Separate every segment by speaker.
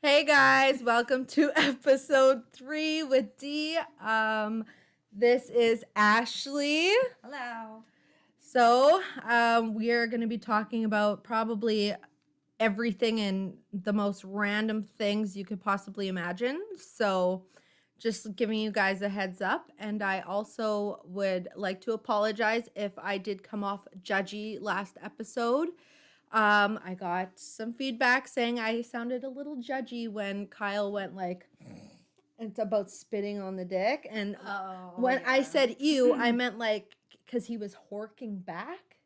Speaker 1: Hey guys, welcome to episode 3 with D. This is Ashley.
Speaker 2: Hello.
Speaker 1: We are going to be talking about probably everything and the most random things you could possibly imagine. So, just giving you guys a heads up. And I also would like to apologize if I did come off judgy last episode. I got some feedback saying I sounded a little judgy when Kyle went like, it's about spitting on the dick. And when I said ew, I meant like, because he was horking back,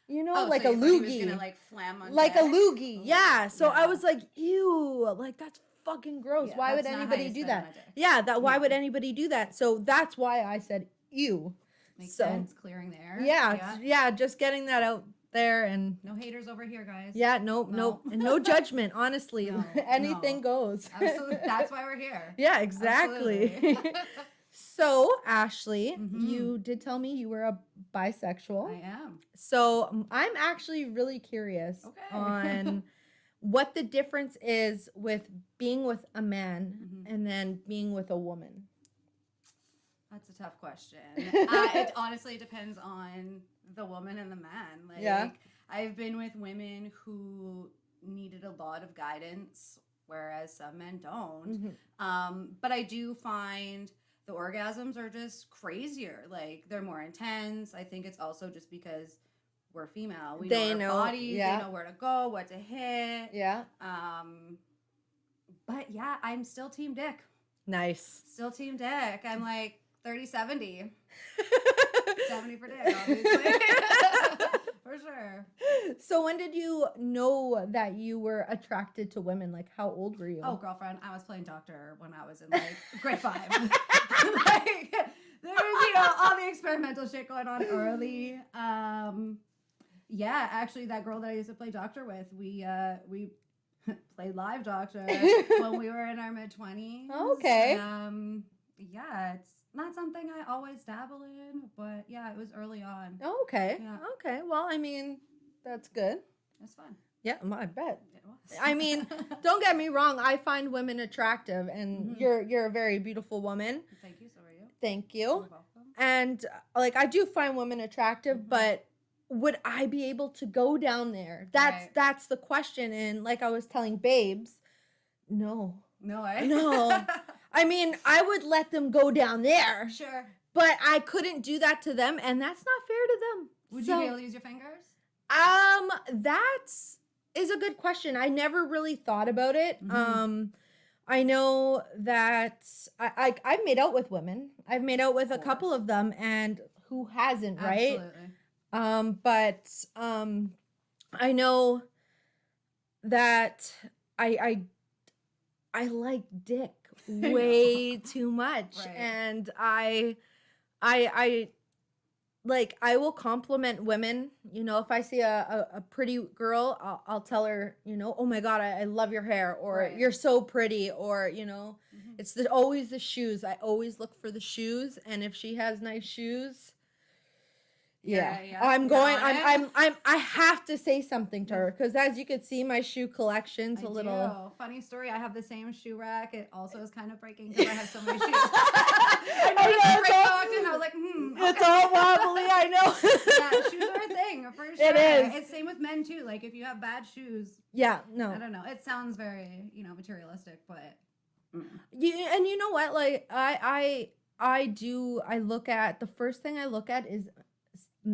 Speaker 1: like
Speaker 2: so
Speaker 1: a
Speaker 2: you thought he was
Speaker 1: loogie.
Speaker 2: gonna like flam on
Speaker 1: Like
Speaker 2: deck?
Speaker 1: a loogie,
Speaker 2: Ooh,
Speaker 1: yeah. So I was like, ew, like that's fucking gross.
Speaker 2: Yeah,
Speaker 1: why would
Speaker 2: that's not how
Speaker 1: anybody
Speaker 2: you
Speaker 1: do
Speaker 2: spit on
Speaker 1: that?
Speaker 2: a dick.
Speaker 1: Yeah, why
Speaker 2: Yeah.
Speaker 1: would anybody do that? So that's why I said ew.
Speaker 2: Makes
Speaker 1: So,
Speaker 2: sense. Clearing the air.
Speaker 1: Yeah, just getting that out there. And
Speaker 2: No haters over here, guys.
Speaker 1: yeah, nope, and no judgment. Honestly,
Speaker 2: No,
Speaker 1: anything goes.
Speaker 2: Absolutely. That's why we're here.
Speaker 1: Yeah, exactly. So, Ashley, you did tell me you were a bisexual.
Speaker 2: I am.
Speaker 1: So, I'm actually really curious on what the difference is with being with a man and then being with a woman.
Speaker 2: That's a tough question. It honestly depends on the woman and the man. Like,
Speaker 1: Yeah.
Speaker 2: I've been with women who needed a lot of guidance, whereas some men don't. But I do find the orgasms are just crazier. Like, they're more intense. I think it's also just because we're female. We know our bodies.
Speaker 1: Yeah.
Speaker 2: They know where to go, what to hit.
Speaker 1: Yeah.
Speaker 2: But yeah, I'm still team dick.
Speaker 1: Nice.
Speaker 2: Still team dick. I'm like 30-70. 70 for dick, obviously. For sure.
Speaker 1: So when did you know that you were attracted to women? Like, how old were you?
Speaker 2: Oh, girlfriend, I was playing doctor when I was in like grade 5. Like, there's, all the experimental shit going on early. Yeah, actually, that girl that I used to play doctor with, we played live doctor when we were in our mid-20s.
Speaker 1: Okay.
Speaker 2: Yeah, it's not something I always dabble in, but yeah, it was early on.
Speaker 1: Okay.
Speaker 2: Yeah.
Speaker 1: Okay. Well, I mean, that's good.
Speaker 2: It's fun.
Speaker 1: Yeah, I bet.
Speaker 2: It was.
Speaker 1: I mean, don't get me wrong. I find women attractive, and you're a very beautiful woman.
Speaker 2: Thank you. So are you.
Speaker 1: Thank you.
Speaker 2: You're welcome.
Speaker 1: And like, I do find women attractive, but would I be able to go down there? That's the question. And like I was telling Babes, no.
Speaker 2: No.
Speaker 1: I mean, I would let them go down there.
Speaker 2: Sure.
Speaker 1: But I couldn't do that to them, and that's not fair to them.
Speaker 2: Would you be able to use your fingers?
Speaker 1: That is a good question. I never really thought about it. I know that I've made out with women. I've made out with a couple of them, and who hasn't, right?
Speaker 2: Absolutely.
Speaker 1: But I know that I like dick way too much, and I like, I will compliment women. If I see a pretty girl, I'll tell her, oh my God, I love your hair, or you're so pretty, or, it's always the shoes. I always look for the shoes. And if she has nice shoes, I have to say something to her, because as you can see, my shoe collection's a little.
Speaker 2: Funny story. I have the same shoe rack. It also is kind of breaking because I have so many shoes. I was like, okay.
Speaker 1: It's all wobbly. I know.
Speaker 2: Yeah, shoes are a thing for sure.
Speaker 1: It is.
Speaker 2: It's same with men too. Like, if you have bad shoes.
Speaker 1: Yeah. No.
Speaker 2: I don't know. It sounds very materialistic, but.
Speaker 1: You know what? Like, I look at, the first thing I look at is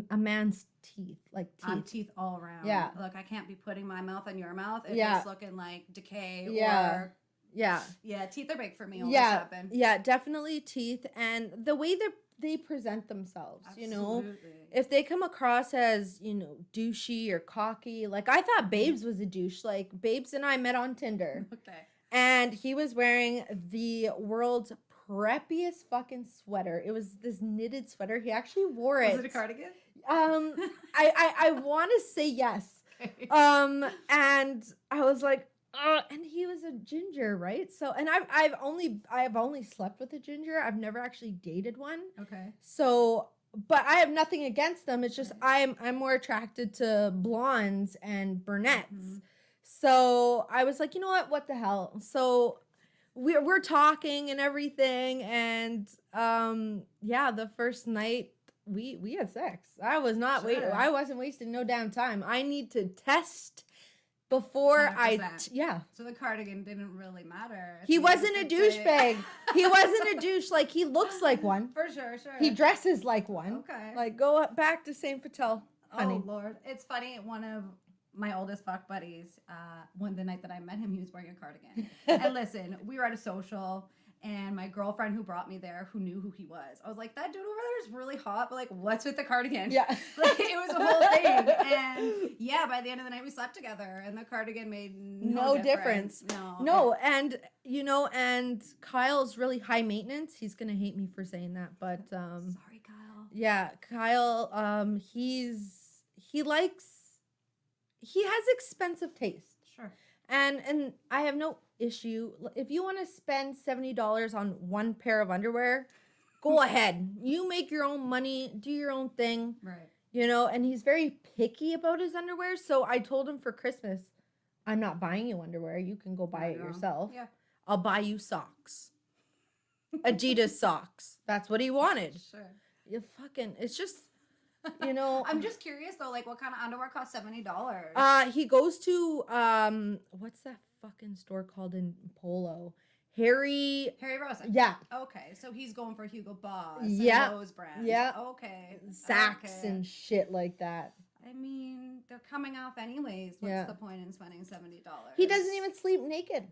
Speaker 1: a man's teeth, like teeth.
Speaker 2: Teeth all around.
Speaker 1: Yeah.
Speaker 2: Look, I can't be putting my mouth on your mouth if it's looking like decay or.
Speaker 1: Yeah.
Speaker 2: Yeah, teeth are big for me. Always happen.
Speaker 1: Yeah, definitely teeth, and the way they present themselves.
Speaker 2: Absolutely.
Speaker 1: If they come across as douchey or cocky, like, I thought Babes was a douche. Like, Babes and I met on Tinder. Okay. And he was wearing the world's preppiest fucking sweater. It was this knitted sweater. He actually wore it.
Speaker 2: Was it a cardigan?
Speaker 1: I want to say yes.
Speaker 2: Okay.
Speaker 1: And I was like, and he was a ginger, right? So, and I've only slept with a ginger. I've never actually dated one.
Speaker 2: Okay.
Speaker 1: So, but I have nothing against them. It's just I'm more attracted to blondes and brunettes. So I was like, you know what the hell? So we're talking and everything, and yeah, the first night we had sex.
Speaker 2: Sure.
Speaker 1: I wasn't wasting no damn time. I need to test before
Speaker 2: 100%.
Speaker 1: yeah.
Speaker 2: So the cardigan didn't really matter.
Speaker 1: He
Speaker 2: If you
Speaker 1: wasn't a
Speaker 2: fit it.
Speaker 1: douchebag. He wasn't a douche. Like, he looks like one.
Speaker 2: For sure, sure.
Speaker 1: He dresses like one.
Speaker 2: Okay.
Speaker 1: Like, go up back to Saint Patel, honey.
Speaker 2: Oh Lord, it's funny. One of my oldest fuck buddies, the night that I met him, he was wearing a cardigan. And listen, we were at a social, and my girlfriend who brought me there, who knew who he was, I was like, that dude over there is really hot, but like, what's with the cardigan?
Speaker 1: Yeah.
Speaker 2: Like, it was a whole thing. And yeah, by the end of the night, we slept together, and the cardigan made no difference.
Speaker 1: No, and and Kyle's really high maintenance. He's gonna hate me for saying that, but
Speaker 2: Sorry, Kyle.
Speaker 1: yeah, Kyle, he has expensive taste.
Speaker 2: Sure.
Speaker 1: And I have no issue. If you want to spend $70 on one pair of underwear, go ahead. You make your own money, do your own thing.
Speaker 2: Right.
Speaker 1: And he's very picky about his underwear. So I told him for Christmas, I'm not buying you underwear. You can go buy it yourself.
Speaker 2: Yeah.
Speaker 1: I'll buy you socks. Adidas socks. That's what he wanted.
Speaker 2: Sure.
Speaker 1: It's just,
Speaker 2: I'm just curious though, like what kind of underwear costs $70?
Speaker 1: He goes to what's that fucking store called in Polo? Harry
Speaker 2: Rosen.
Speaker 1: Yeah.
Speaker 2: Okay, so he's going for Hugo Boss.
Speaker 1: Yeah.
Speaker 2: And those brands.
Speaker 1: Yeah.
Speaker 2: Okay.
Speaker 1: Saks
Speaker 2: Okay.
Speaker 1: and shit like that.
Speaker 2: I mean, they're coming off anyways. What's the point in spending $70?
Speaker 1: He doesn't even sleep naked.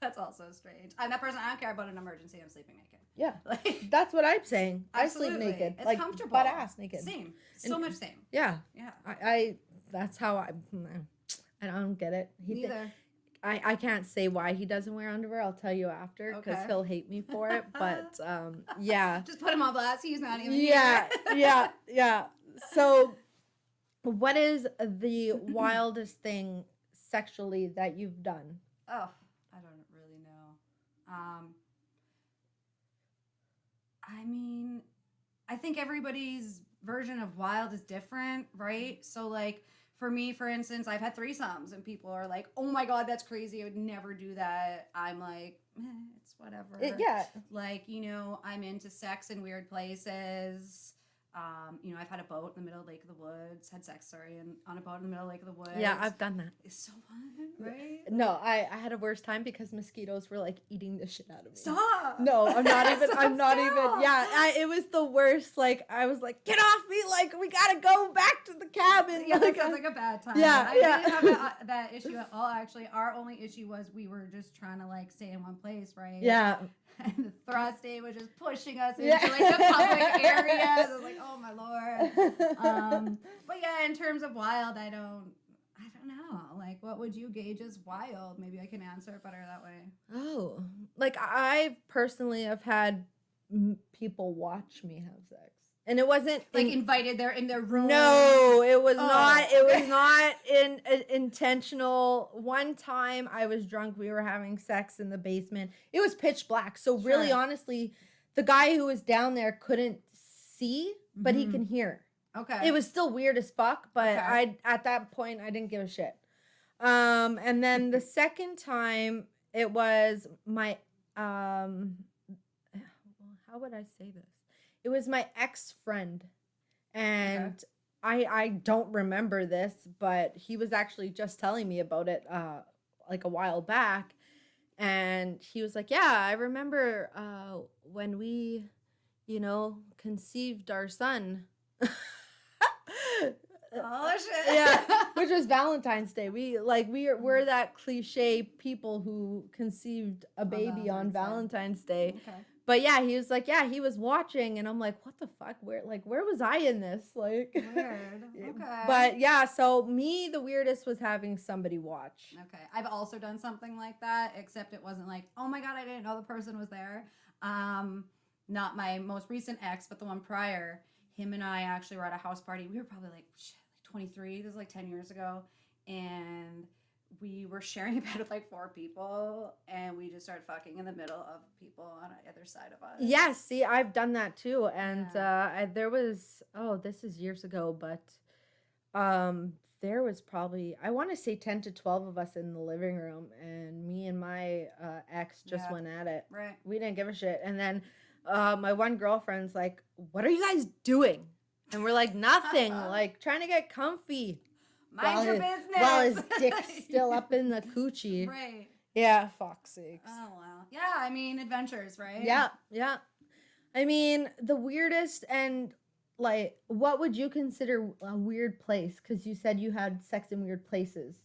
Speaker 2: That's also strange. I'm that person. I don't care about an emergency. I'm sleeping naked.
Speaker 1: Yeah.
Speaker 2: Like,
Speaker 1: That's what I'm saying. I sleep
Speaker 2: absolutely.
Speaker 1: naked.
Speaker 2: It's
Speaker 1: like
Speaker 2: comfortable.
Speaker 1: butt ass naked.
Speaker 2: Same. So much same.
Speaker 1: Yeah.
Speaker 2: Yeah.
Speaker 1: I that's how I don't get it.
Speaker 2: Neither.
Speaker 1: I can't say why he doesn't wear underwear. I'll tell you after because
Speaker 2: Okay.
Speaker 1: he'll hate me for it. But yeah.
Speaker 2: Just put him on blast. He's not even
Speaker 1: Yeah,
Speaker 2: here.
Speaker 1: yeah. So, what is the wildest thing sexually that you've done?
Speaker 2: Oh, I don't really know. I mean, I think everybody's version of wild is different, right? So, like, for me, for instance, I've had threesomes, and people are like, "Oh my god, that's crazy! I would never do that." I'm like, it's whatever.
Speaker 1: Yeah.
Speaker 2: Like, I'm into sex in weird places. I've had a boat in the middle of Lake of the Woods. Had sex, on a boat in the middle of Lake of the Woods.
Speaker 1: Yeah, I've done that.
Speaker 2: It's so fun, right?
Speaker 1: No, I had a worse time because mosquitoes were like eating the shit out of me.
Speaker 2: Stop.
Speaker 1: No, I'm not even.
Speaker 2: Stop,
Speaker 1: I'm not
Speaker 2: stop.
Speaker 1: even. Yeah, it was the worst. Like I was like, get off me! Like we gotta go back to the cabin.
Speaker 2: Yeah,
Speaker 1: like,
Speaker 2: that sounds like a bad time.
Speaker 1: Yeah,
Speaker 2: I
Speaker 1: yeah.
Speaker 2: didn't have that issue at all. Actually, our only issue was we were just trying to like stay in one place, right?
Speaker 1: Yeah.
Speaker 2: And the thrust aid was just pushing us into
Speaker 1: Yeah.
Speaker 2: like the public areas. I was like, oh my lord. But yeah, in terms of wild, I don't know. Like, what would you gauge as wild? Maybe I can answer it better that way.
Speaker 1: Oh, like I personally have had people watch me have sex, and it wasn't
Speaker 2: Like invited there in their room.
Speaker 1: No, it was not. It
Speaker 2: okay.
Speaker 1: was not intentional. One time I was drunk. We were having sex in the basement. It was pitch black. So really,
Speaker 2: Sure.
Speaker 1: honestly, the guy who was down there couldn't see, but he
Speaker 2: Mhm.
Speaker 1: can hear.
Speaker 2: Okay.
Speaker 1: It was still weird as fuck, but
Speaker 2: Okay.
Speaker 1: at that point I didn't give a shit. And then the second time it was my how would I say this? It was my ex-friend, and I don't remember this, but he was actually just telling me about it like a while back, and he was like, "Yeah, I remember when we, conceived our son."
Speaker 2: Oh shit.
Speaker 1: Yeah, which was Valentine's Day. We're that cliche people who conceived a baby on Valentine's Day.
Speaker 2: Okay.
Speaker 1: But yeah, he was like, yeah, he was watching, and I'm like, what the fuck? Where was I in this? Like,
Speaker 2: Weird. Okay.
Speaker 1: But yeah, so me, the weirdest was having somebody watch.
Speaker 2: Okay. I've also done something like that, except it wasn't like, oh my god, I didn't know the person was there. Not my most recent ex, but the one prior. Him and I actually were at a house party. We were probably like 23. This was like 10 years ago, and we were sharing a bed with like 4 people, and we just started fucking in the middle of people on either side of us.
Speaker 1: Yes, see, I've done that too, and there was this is years ago, but there was probably, I want to say 10 to 12 of us in the living room, and me and my ex just
Speaker 2: Yeah.
Speaker 1: went at it.
Speaker 2: Right.
Speaker 1: We didn't give a shit. And then my one girlfriend's like, "What are you guys doing?" And we're like, "Nothing, like trying to get comfy."
Speaker 2: Mind your
Speaker 1: his,
Speaker 2: business.
Speaker 1: While his dick's still up in the coochie.
Speaker 2: Right.
Speaker 1: Yeah, fuck's sakes.
Speaker 2: Oh, wow. Yeah, I mean, adventures, right?
Speaker 1: Yeah, yeah. I mean, the weirdest and like, what would you consider a weird place? Because you said you had sex in weird places.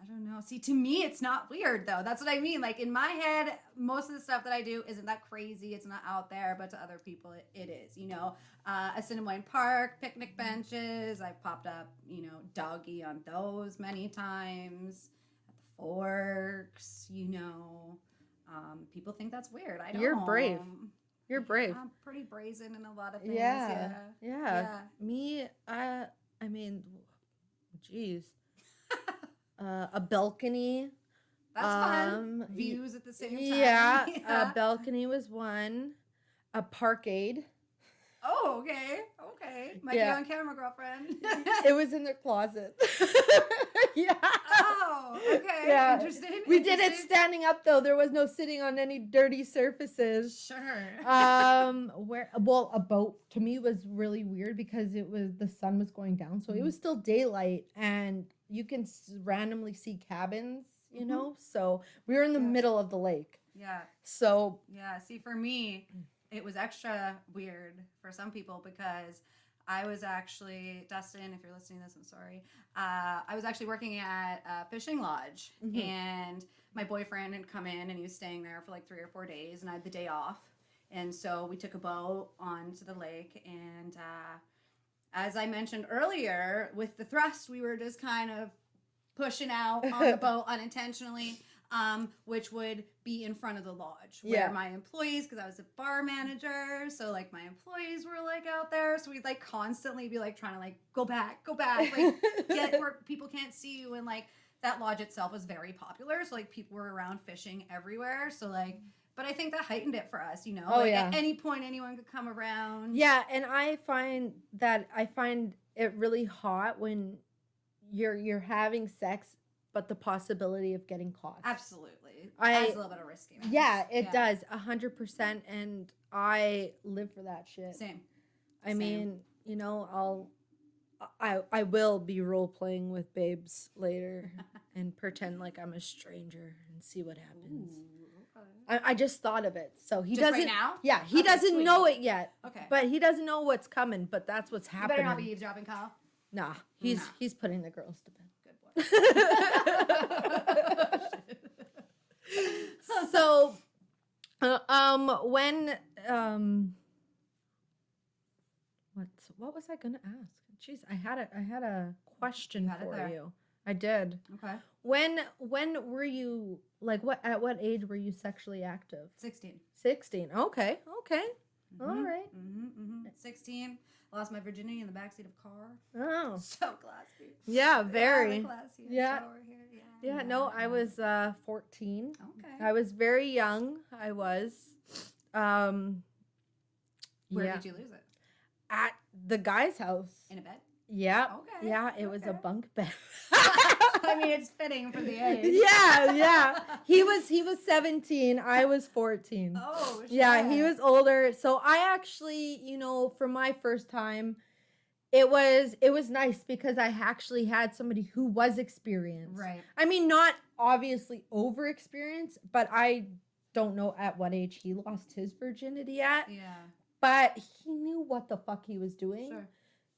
Speaker 2: I don't know. See, to me, it's not weird, though. That's what I mean. Like, in my head, most of the stuff that I do isn't that crazy. It's not out there, but to other people, it is. You know, Assiniboine Park, picnic benches. I've popped up, you know, doggy on those many times. At the Forks, you know. People think that's weird. I don't.
Speaker 1: You're brave. You're brave.
Speaker 2: I'm pretty brazen in a lot of things.
Speaker 1: Yeah. Me, I mean, geez. A balcony.
Speaker 2: That's fun. Views at the same time.
Speaker 1: Yeah, a balcony was one. A parkade.
Speaker 2: Oh, okay. Might be on camera, girlfriend.
Speaker 1: It was in their closet. Yeah.
Speaker 2: Oh, okay.
Speaker 1: Yeah.
Speaker 2: Interesting.
Speaker 1: We did it standing up, though. There was no sitting on any dirty surfaces.
Speaker 2: Sure.
Speaker 1: A boat to me was really weird because the sun was going down, so it was still daylight, and you can randomly see cabins, you know. So we were in the middle of the lake.
Speaker 2: Yeah.
Speaker 1: So
Speaker 2: yeah. See, for me, it was extra weird for some people because I was actually, Dustin, if you're listening to this, I'm sorry. I was actually working at a fishing lodge, and my boyfriend had come in, and he was staying there for like 3 or 4 days, and I had the day off. And so we took a boat onto the lake, and as I mentioned earlier, with the thrust, we were just kind of pushing out on the boat unintentionally. Which would be in front of the lodge where my employees, because I was a bar manager, so like my employees were like out there, so we'd like constantly be like trying to like go back, like get where people can't see you, and like that lodge itself was very popular, so like people were around fishing everywhere, so like, but I think that heightened it for us, you know.
Speaker 1: Oh,
Speaker 2: like
Speaker 1: yeah.
Speaker 2: At any point, anyone could come around.
Speaker 1: yeah, and I find it really hot when you're having sex, but the possibility of getting caught.
Speaker 2: Absolutely. Adds a little bit of riskiness.
Speaker 1: Yeah, it does 100%, and I live for that shit.
Speaker 2: Same.
Speaker 1: I mean, you know, I will be role playing with babes later and pretend like I'm a stranger and see what happens.
Speaker 2: Ooh, okay.
Speaker 1: I just thought of it, so he
Speaker 2: Just
Speaker 1: doesn't.
Speaker 2: right now?
Speaker 1: Yeah, he
Speaker 2: Okay,
Speaker 1: doesn't
Speaker 2: sweet.
Speaker 1: know it yet.
Speaker 2: Okay.
Speaker 1: But he doesn't know what's coming. But that's what's
Speaker 2: You
Speaker 1: happening.
Speaker 2: better not be eavesdropping, Kyle.
Speaker 1: Nah, he's putting the girls to bed.
Speaker 2: Good boy.
Speaker 1: So, what was I gonna ask? Jeez, I had a question
Speaker 2: You had it
Speaker 1: for
Speaker 2: there.
Speaker 1: you. I did.
Speaker 2: Okay.
Speaker 1: When were you at what age were you sexually active?
Speaker 2: 16.
Speaker 1: 16. Okay. All right.
Speaker 2: 16. Lost my virginity in the backseat of a car.
Speaker 1: Oh.
Speaker 2: So classy.
Speaker 1: Yeah, very.
Speaker 2: Classy.
Speaker 1: Yeah.
Speaker 2: Shower here.
Speaker 1: Yeah, no, I was 14.
Speaker 2: Okay.
Speaker 1: I was very young. I was.
Speaker 2: Where did you lose it?
Speaker 1: At the guy's house.
Speaker 2: In a bed?
Speaker 1: Yeah.
Speaker 2: Okay.
Speaker 1: Yeah, it was a
Speaker 2: okay.
Speaker 1: bunk bed.
Speaker 2: I mean, it's fitting for the age.
Speaker 1: Yeah. He was 17. I was 14.
Speaker 2: Oh, shit.
Speaker 1: Yeah, he was older. So I actually, you know, for my first time, it was nice because I actually had somebody who was experienced.
Speaker 2: Right.
Speaker 1: I mean, not obviously over experienced, but I don't know at what age he lost his virginity at.
Speaker 2: Yeah.
Speaker 1: But he knew what the fuck he was doing.
Speaker 2: Sure.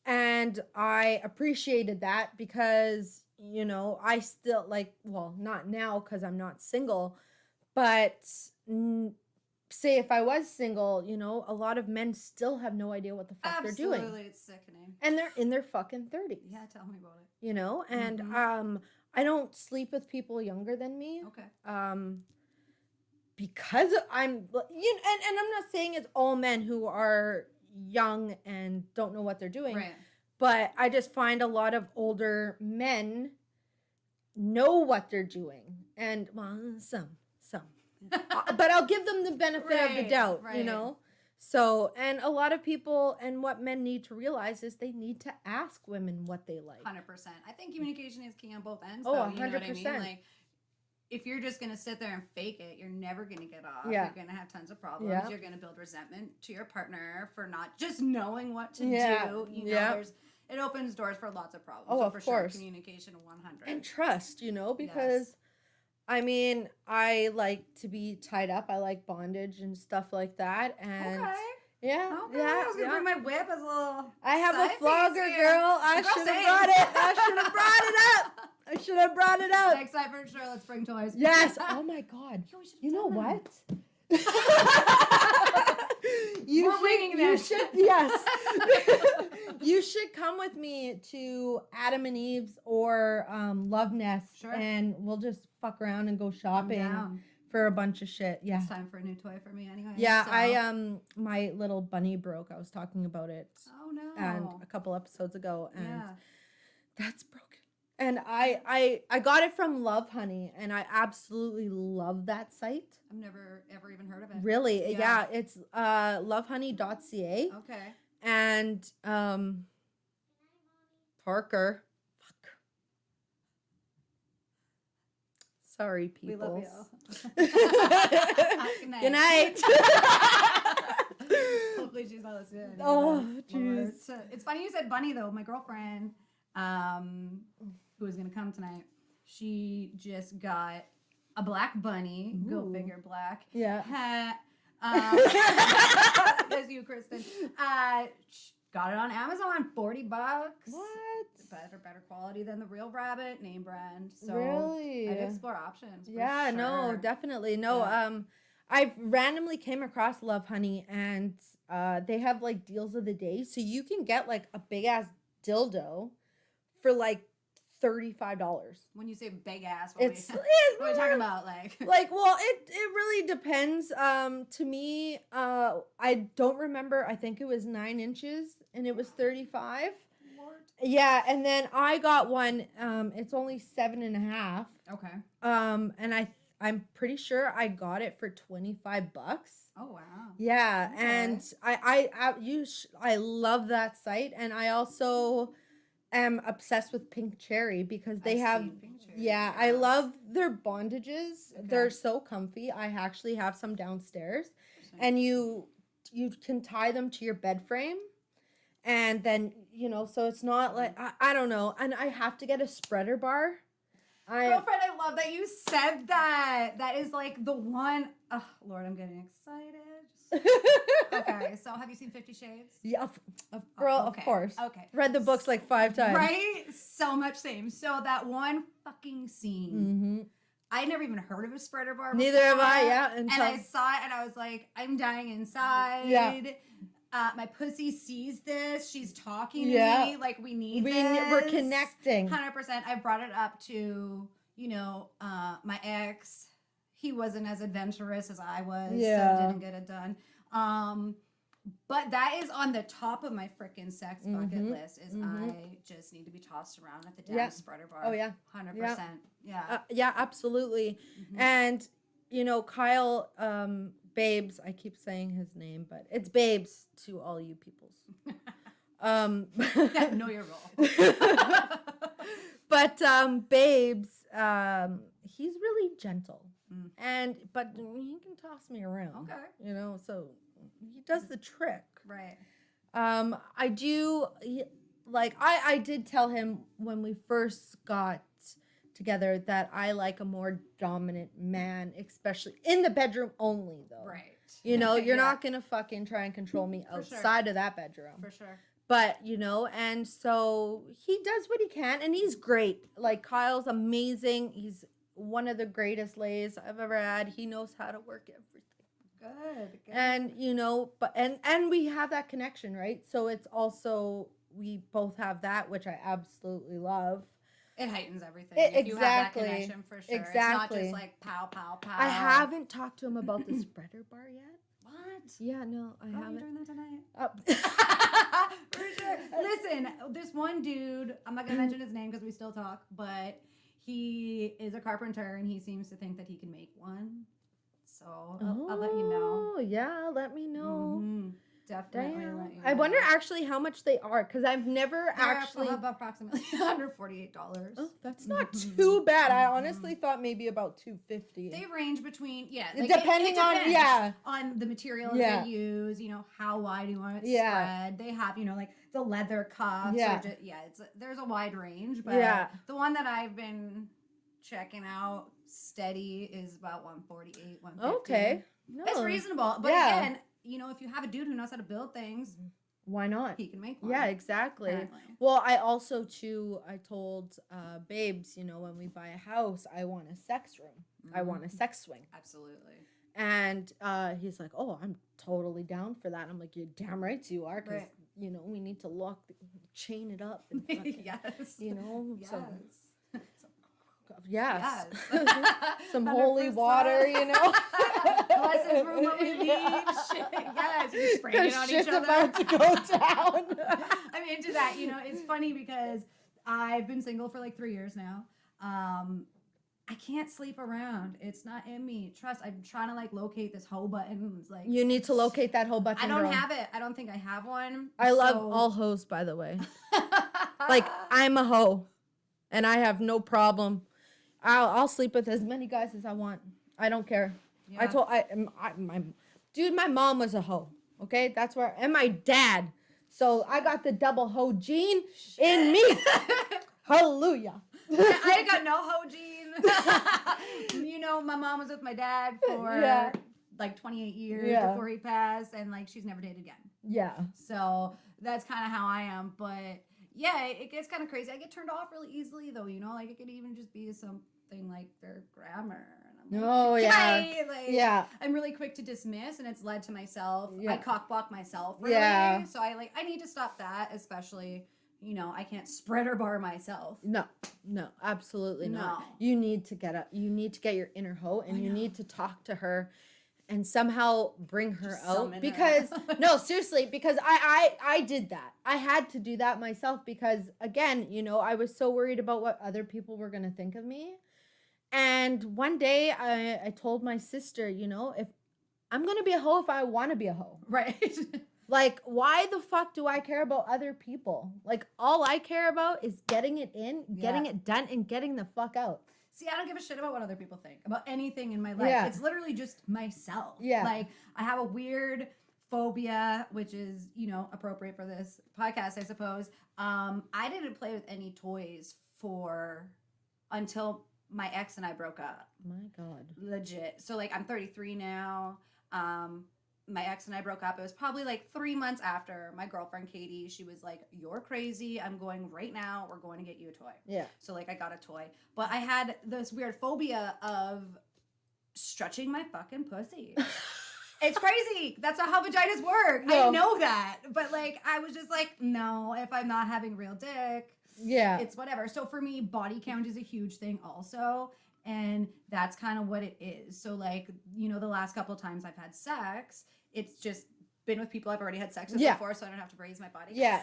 Speaker 1: And I appreciated that because, you know, I still not now because I'm not single, but say if I was single, you know, a lot of men still have no idea what the fuck they're doing.
Speaker 2: Absolutely, it's sickening.
Speaker 1: And they're in their fucking 30s.
Speaker 2: Yeah, tell me about it.
Speaker 1: You know, and I don't sleep with people younger than me.
Speaker 2: Okay.
Speaker 1: Because I'm, and I'm not saying it's all men who are young and don't know what they're doing.
Speaker 2: Right.
Speaker 1: But I just find a lot of older men know what they're doing. And, well, some. But I'll give them the benefit of the doubt, you know? So, and a lot of people, and what men need to realize is they need to ask women what they like.
Speaker 2: 100%. I think communication is key on both ends.
Speaker 1: Oh,
Speaker 2: Though, you know what I mean?
Speaker 1: 100%.
Speaker 2: Like, if you're just gonna sit there and fake it, you're never gonna get off.
Speaker 1: Yeah.
Speaker 2: You're gonna have tons of problems.
Speaker 1: Yeah.
Speaker 2: You're gonna build resentment to your partner for not just knowing what to
Speaker 1: Yeah.
Speaker 2: do. You know,
Speaker 1: Yeah.
Speaker 2: it opens doors for lots of problems.
Speaker 1: Oh,
Speaker 2: so
Speaker 1: of
Speaker 2: for
Speaker 1: course.
Speaker 2: sure, communication 100.
Speaker 1: And trust, because I mean, I like to be tied up. I like bondage and stuff like that. And
Speaker 2: Okay.
Speaker 1: yeah,
Speaker 2: Okay.
Speaker 1: yeah,
Speaker 2: I was gonna bring my whip as a little.
Speaker 1: I have
Speaker 2: side
Speaker 1: a
Speaker 2: piece
Speaker 1: flogger,
Speaker 2: here.
Speaker 1: girl. I
Speaker 2: Girl,
Speaker 1: should have
Speaker 2: same.
Speaker 1: brought it. I should have brought it up. I should have brought it up.
Speaker 2: Next time for sure, let's bring toys.
Speaker 1: Yes. Oh my God.
Speaker 2: Yo, we should've
Speaker 1: You know
Speaker 2: done that.
Speaker 1: what?
Speaker 2: We're winging
Speaker 1: you
Speaker 2: this.
Speaker 1: should, yes. You should come with me to Adam and Eve's or Love Nest,
Speaker 2: Sure.
Speaker 1: and we'll just fuck around and go
Speaker 2: I'm
Speaker 1: shopping
Speaker 2: down.
Speaker 1: for a bunch of shit. Yeah.
Speaker 2: It's time for a new toy for me anyway.
Speaker 1: Yeah,
Speaker 2: so.
Speaker 1: I my little bunny broke. I was talking about it
Speaker 2: Oh no.
Speaker 1: and a couple episodes ago, and
Speaker 2: Yeah.
Speaker 1: that's broken. And I got it from Love Honey, and I absolutely love that site.
Speaker 2: I've never ever even heard of it.
Speaker 1: Really,
Speaker 2: Yeah.
Speaker 1: yeah, it's lovehoney.ca,
Speaker 2: Okay.
Speaker 1: and Parker. Fuck. Sorry,
Speaker 2: We
Speaker 1: people.
Speaker 2: love you.
Speaker 1: Good
Speaker 2: Good
Speaker 1: night.
Speaker 2: Hopefully she's not listening.
Speaker 1: Oh,
Speaker 2: That's Lord.
Speaker 1: jeez.
Speaker 2: So, it's funny you said bunny though. My girlfriend, who is gonna come tonight, she just got a black bunny. Go
Speaker 1: Ooh.
Speaker 2: figure, black.
Speaker 1: Yeah.
Speaker 2: That's you, Kristen. Got it on Amazon, $40.
Speaker 1: What?
Speaker 2: Better quality than the real rabbit, name brand. So
Speaker 1: Really?
Speaker 2: I'd explore options. For
Speaker 1: Yeah, no,
Speaker 2: sure.
Speaker 1: definitely. No,
Speaker 2: Yeah.
Speaker 1: I randomly came across Love Honey, and they have like deals of the day. So you can get like a big ass dildo for like $35.
Speaker 2: When you say big ass, what
Speaker 1: It's
Speaker 2: what are we talking about? Like,
Speaker 1: well, it really depends. To me, I don't remember. I think it was 9 inches, and it was 35.
Speaker 2: Lord.
Speaker 1: Yeah, and then I got one. It's only 7.5.
Speaker 2: Okay.
Speaker 1: And I'm pretty sure I got it for $25.
Speaker 2: Oh wow.
Speaker 1: Yeah,
Speaker 2: Okay.
Speaker 1: and I love that site, and I also am obsessed with Pink Cherry because they
Speaker 2: I've
Speaker 1: have.
Speaker 2: seen Pink Cherry,
Speaker 1: Yeah, I love their bondages.
Speaker 2: Okay.
Speaker 1: They're so comfy. I actually have some downstairs,
Speaker 2: Interesting.
Speaker 1: and you can tie them to your bed frame, and then so it's not like I don't know, and I have to get a spreader bar.
Speaker 2: Girlfriend, I love that you said that. That is like the one. Oh Lord, I'm getting excited. Okay, so have you seen 50 Shades?
Speaker 1: Yeah, girl,
Speaker 2: Okay,
Speaker 1: of course.
Speaker 2: Okay.
Speaker 1: Read the books like 5 times.
Speaker 2: Right? So much same. So that one fucking scene.
Speaker 1: Mm-hmm.
Speaker 2: I never even heard of a spreader bar.
Speaker 1: Neither have I.
Speaker 2: before,
Speaker 1: Yeah,
Speaker 2: And I saw it and I was like, I'm dying inside.
Speaker 1: Yeah.
Speaker 2: My pussy sees this. She's talking to
Speaker 1: Yeah.
Speaker 2: me. Like, we need
Speaker 1: we're
Speaker 2: this.
Speaker 1: connecting.
Speaker 2: 100%. I brought it up to, my ex. He wasn't as adventurous as I was.
Speaker 1: Yeah.
Speaker 2: So didn't get it done. But that is on the top of my freaking sex bucket
Speaker 1: Mhm.
Speaker 2: list. Is
Speaker 1: Mhm.
Speaker 2: I just need to be tossed around at the damn
Speaker 1: Yeah.
Speaker 2: spreader bar.
Speaker 1: Oh yeah.
Speaker 2: 100%. Yeah.
Speaker 1: Yeah, absolutely.
Speaker 2: Mhm.
Speaker 1: And Kyle, Babes, I keep saying his name, but it's Babes to all you peoples.
Speaker 2: Know your role.
Speaker 1: But Babes, he's really gentle.
Speaker 2: Mm.
Speaker 1: But he can toss me around.
Speaker 2: Okay.
Speaker 1: So he does the trick.
Speaker 2: Right.
Speaker 1: I do I did tell him when we first got together that I like a more dominant man, especially in the bedroom only though.
Speaker 2: Right.
Speaker 1: You're
Speaker 2: Yeah.
Speaker 1: not gonna fucking try and control me
Speaker 2: For sure.
Speaker 1: outside of that bedroom.
Speaker 2: For sure.
Speaker 1: But and so he does what he can, and he's great. Like Kyle's amazing. He's one of the greatest lays I've ever had. He knows how to work everything.
Speaker 2: Good.
Speaker 1: And but and we have that connection, right? So it's also we both have that, which I absolutely love.
Speaker 2: It heightens everything.
Speaker 1: It-
Speaker 2: If you have that
Speaker 1: exactly.
Speaker 2: connection, for sure. It's not
Speaker 1: Exactly.
Speaker 2: just like pow, pow, pow.
Speaker 1: I haven't talked to him about the spreader bar yet.
Speaker 2: What?
Speaker 1: Yeah, no, I
Speaker 2: Girl, you're
Speaker 1: haven't.
Speaker 2: doing that tonight.
Speaker 1: Oh.
Speaker 2: For sure. Listen, this one dude, I'm not gonna mention his name because we still talk, but he is a carpenter and he seems to think that he can make one. So I'll let you know.
Speaker 1: Oh, yeah, let me know.
Speaker 2: Mhm. Definitely
Speaker 1: Damn.
Speaker 2: let you
Speaker 1: I wonder
Speaker 2: know.
Speaker 1: actually how much they are because I've never
Speaker 2: They're
Speaker 1: actually.
Speaker 2: approximately $148.
Speaker 1: Oh, that's not
Speaker 2: Mhm.
Speaker 1: too bad. I
Speaker 2: Mhm.
Speaker 1: honestly thought maybe about 250.
Speaker 2: They range between
Speaker 1: Depending
Speaker 2: it
Speaker 1: on
Speaker 2: depends on the material
Speaker 1: Yeah.
Speaker 2: they use. You know how wide you want it
Speaker 1: Yeah.
Speaker 2: spread. They have like the leather cuffs.
Speaker 1: Yeah.
Speaker 2: Or just, there's a wide range, but
Speaker 1: Yeah.
Speaker 2: the one that I've been checking out steady is about 148, 150.
Speaker 1: Okay. No.
Speaker 2: It's reasonable, but
Speaker 1: Yeah.
Speaker 2: again, if you have a dude who knows how to build things,
Speaker 1: Why not?
Speaker 2: he can make one.
Speaker 1: Yeah, exactly.
Speaker 2: Apparently.
Speaker 1: Well, I also too, I told Babes, when we buy a house, I want a sex room. I want a sex swing.
Speaker 2: Absolutely.
Speaker 1: And he's like, oh, I'm totally down for that. I'm like, you're damn right you are, because,
Speaker 2: Right.
Speaker 1: we need to chain it up. And fucking,
Speaker 2: Yes.
Speaker 1: yes.
Speaker 2: Yes.
Speaker 1: Yes.
Speaker 2: Yes.
Speaker 1: Some holy water,
Speaker 2: Bless his room when we leave.
Speaker 1: Yes.
Speaker 2: Shit. Yes. You're spraying it on each
Speaker 1: Shit's
Speaker 2: other.
Speaker 1: about to go down.
Speaker 2: I'm into that. It's funny because I've been single for like 3 years now. I can't sleep around. It's not in me. Trust. I'm trying to locate this hoe button. It's like
Speaker 1: You need to locate that hoe button.
Speaker 2: I don't
Speaker 1: girl.
Speaker 2: have it. I don't think I have one.
Speaker 1: I love all hoes, by the way. I'm a hoe, and I have no problem. I'll sleep with as many guys as I want. I don't care.
Speaker 2: Yeah.
Speaker 1: My mom was a hoe. Okay, that's where, and my dad. So I got the double hoe gene in me. Hallelujah.
Speaker 2: I got no hoe gene. My mom was with my dad for 28 years before he passed, and she's never dated again.
Speaker 1: Yeah.
Speaker 2: So that's kind of how I am. But yeah, it gets kind of crazy. I get turned off really easily, though. It could even just be something like their grammar. And I'm like,
Speaker 1: yeah.
Speaker 2: I'm really quick to dismiss, and it's led to myself.
Speaker 1: Yeah.
Speaker 2: I cockblock myself, really.
Speaker 1: Yeah.
Speaker 2: So I need to stop that, especially. I can't spread or bar myself.
Speaker 1: No, absolutely not. You need to get up. You need to get your inner hoe, and you need to talk to her and somehow bring her out. Because, no, seriously, because I did that. I had to do that myself because, again, I was so worried about what other people were going to think of me. And one day I told my sister, if I'm going to be a hoe if I want to be a hoe.
Speaker 2: Right.
Speaker 1: Why the fuck do I care about other people? All I care about is getting it in, getting it done, and getting the fuck out.
Speaker 2: See, I don't give a shit about what other people think about anything in my life.
Speaker 1: Yeah.
Speaker 2: It's literally just myself.
Speaker 1: Yeah.
Speaker 2: I have a weird phobia, which is, appropriate for this podcast, I suppose. I didn't play with any toys until my ex and I broke up.
Speaker 1: My God.
Speaker 2: Legit. So, I'm 33 now. My ex and I broke up. It was probably 3 months after. My girlfriend Katie, she was like, "You're crazy. I'm going right now. We're going to get you a toy."
Speaker 1: Yeah.
Speaker 2: So I got a toy, but I had this weird phobia of stretching my fucking pussy. It's crazy. That's not how vaginas work. No. I know that, but I was just no. If I'm not having real dick, it's whatever. So for me, body count is a huge thing also. And that's kind of what it is. So the last couple of times I've had sex, it's just been with people I've already had sex with before, so I don't have to raise my body.
Speaker 1: Yeah.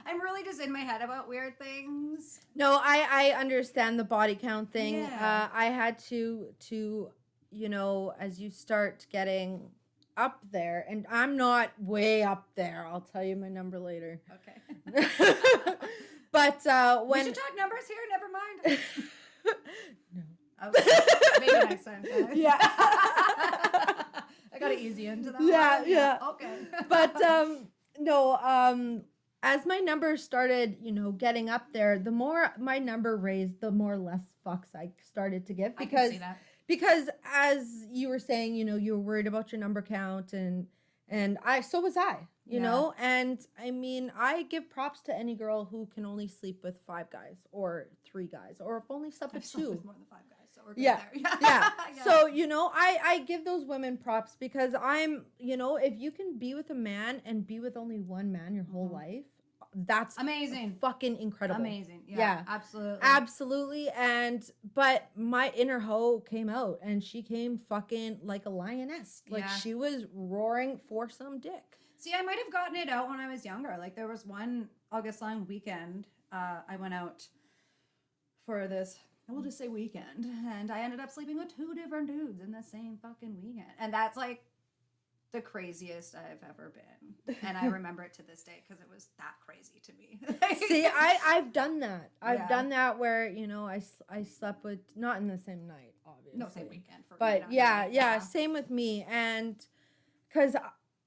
Speaker 2: I'm really just in my head about weird things.
Speaker 1: No, I understand the body count thing.
Speaker 2: Yeah.
Speaker 1: I had to as you start getting up there, and I'm not way up there. I'll tell you my number later.
Speaker 2: Okay.
Speaker 1: But when
Speaker 2: we should talk numbers here. Never mind.
Speaker 1: No.
Speaker 2: Okay. Maybe next time. Guys.
Speaker 1: Yeah.
Speaker 2: I gotta ease you into that.
Speaker 1: Yeah.
Speaker 2: Okay.
Speaker 1: But no. As my numbers started, getting up there, the more my number raised, the more less fucks I started to give. Because,
Speaker 2: I can see that.
Speaker 1: Because as you were saying, you were worried about your number count, and so was I. You know, and I mean, I give props to any girl who can only sleep with 5 guys or 3 guys, or if only slept with 2.
Speaker 2: With more than 5 guys, so we're good
Speaker 1: yeah.
Speaker 2: there.
Speaker 1: Yeah. So, I give those women props because I'm, if you can be with a man and be with only one man your whole life, that's
Speaker 2: amazing.
Speaker 1: Fucking incredible.
Speaker 2: Amazing. Yeah. Absolutely.
Speaker 1: Absolutely. But my inner hoe came out, and she came fucking like a lioness. She was roaring for some dick.
Speaker 2: See, I might have gotten it out when I was younger. There was one August long weekend. I went out for this we'll just say weekend. And I ended up sleeping with 2 different dudes in the same fucking weekend. And that's like the craziest I've ever been. And I remember it to this day because it was that crazy to me.
Speaker 1: See, I've done that. I've
Speaker 2: Yeah.
Speaker 1: done that where, you know, I slept with, not in the same night, obviously.
Speaker 2: No, same weekend for me.
Speaker 1: But
Speaker 2: not
Speaker 1: yeah,
Speaker 2: night.
Speaker 1: yeah, same with me. And because